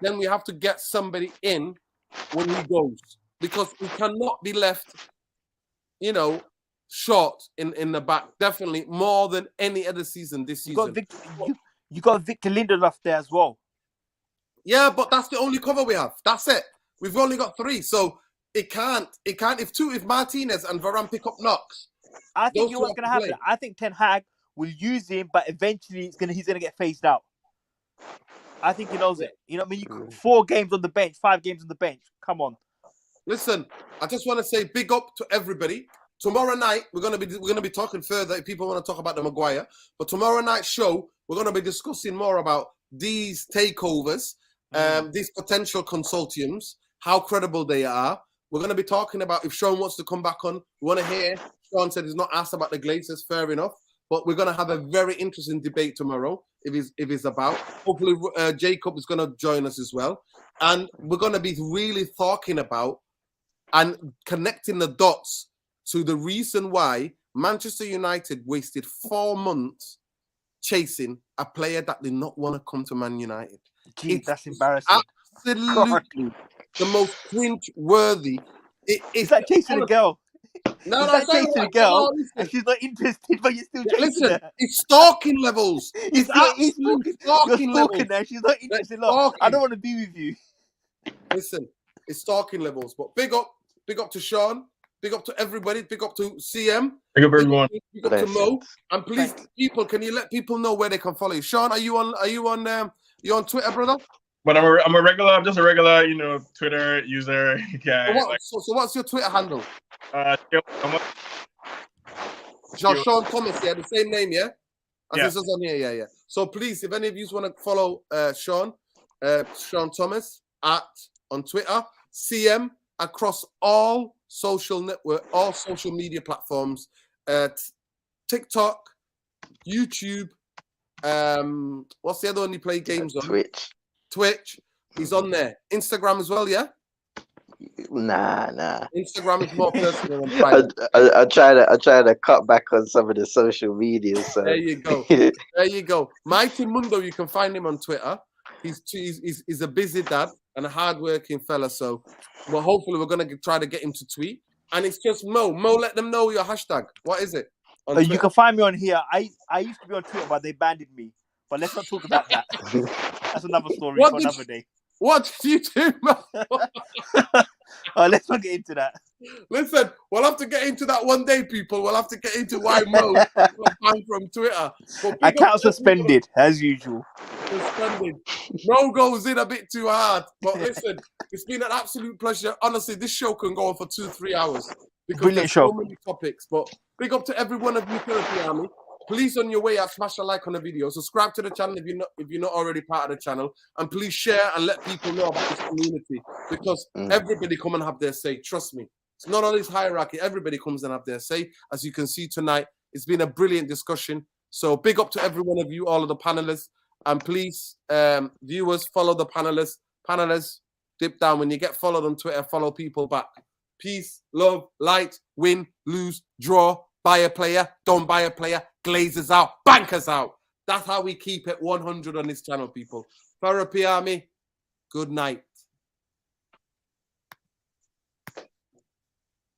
then we have to get somebody in when he goes, because we cannot be left, short in the back. Definitely more than any other season this season. You got Victor Lindelof there as well. Yeah, but that's the only cover we have. That's it. We've only got 3, so it can't. If Martinez and Varane pick up knocks. I think what's going to happen. I think Ten Hag will use him, but eventually he's going to get phased out. I think he knows it. You know what I mean? 4 games on the bench, 5 games on the bench. Come on. Listen, I just want to say big up to everybody. Tomorrow night we're gonna be talking further if people want to talk about the Maguire. But tomorrow night's show we're gonna be discussing more about these takeovers, these potential consortiums, how credible they are. We're going to be talking about if Sean wants to come back on. We want to hear. Sean said he's not asked about the Glazers. Fair enough. But we're going to have a very interesting debate tomorrow if it's about. Hopefully, Jacob is going to join us as well. And we're going to be really talking about and connecting the dots to the reason why Manchester United wasted 4 months chasing a player that did not want to come to Man United. Gee, It's that's embarrassing. absolutely the most cringe-worthy. It's like chasing a girl. No, It's no, like chasing a girl, no, and she's not interested, but you're still chasing listen, her. it's stalking levels. It's absolute You're stalking stalking levels. her. She's not interested. Look, Stalking. I don't want to be with you. Listen, it's stalking levels. But big up to Sean. Big up to everybody. Big up to CM. Big up everyone. Big up to Mo. And please, people, can you let people know where they can follow you? Sean, are you on Twitter, brother? But I'm a regular. I'm just a regular, Twitter user guy. So what's your Twitter handle? Thomas. Sean Thomas, yeah, the same name, yeah? As Yeah. this is on here, yeah. So please, if any of you want to follow Sean Thomas on Twitter, CM across all social media platforms, TikTok, YouTube, what's the other one you play games on? Twitch. He's on there. Instagram as well, yeah? Nah. Instagram is more personal and private. I try to cut back on some of the social media. So there you go. Mighty Mundo, you can find him on Twitter. He's a busy dad and a hardworking fella. So, well, hopefully we're gonna try to get him to tweet. And it's just Mo. Let them know your hashtag. What is it? You can find me on here. I used to be on Twitter, but they banned me. But let's not talk about that. That's another story for another day. What did you do, Mo? Let's not get into that. Listen, we'll have to get into that one day, people. We'll have to get into why Mo got banned from Twitter. Account suspended, as usual. Suspended. Mo goes in a bit too hard. But listen, it's been an absolute pleasure. Honestly, this show can go on for 2-3 hours. Because Brilliant show. So many topics. But big up to every one of you, Therapy Army. Please, on your way out, smash a like on the video. Subscribe to the channel if you're not already part of the channel, and please share and let people know about this community because everybody come and have their say. Trust me, it's not all this hierarchy. Everybody comes and have their say. As you can see tonight, it's been a brilliant discussion. So big up to every one of you, all of the panelists, and please, viewers, follow the panelists. Panelists, dip down when you get followed on Twitter. Follow people back. Peace, love, light, win, lose, draw. Buy a player, don't buy a player, Glazers out, bankers out. That's how we keep it 100 on this channel, people. Therapy Army, good night.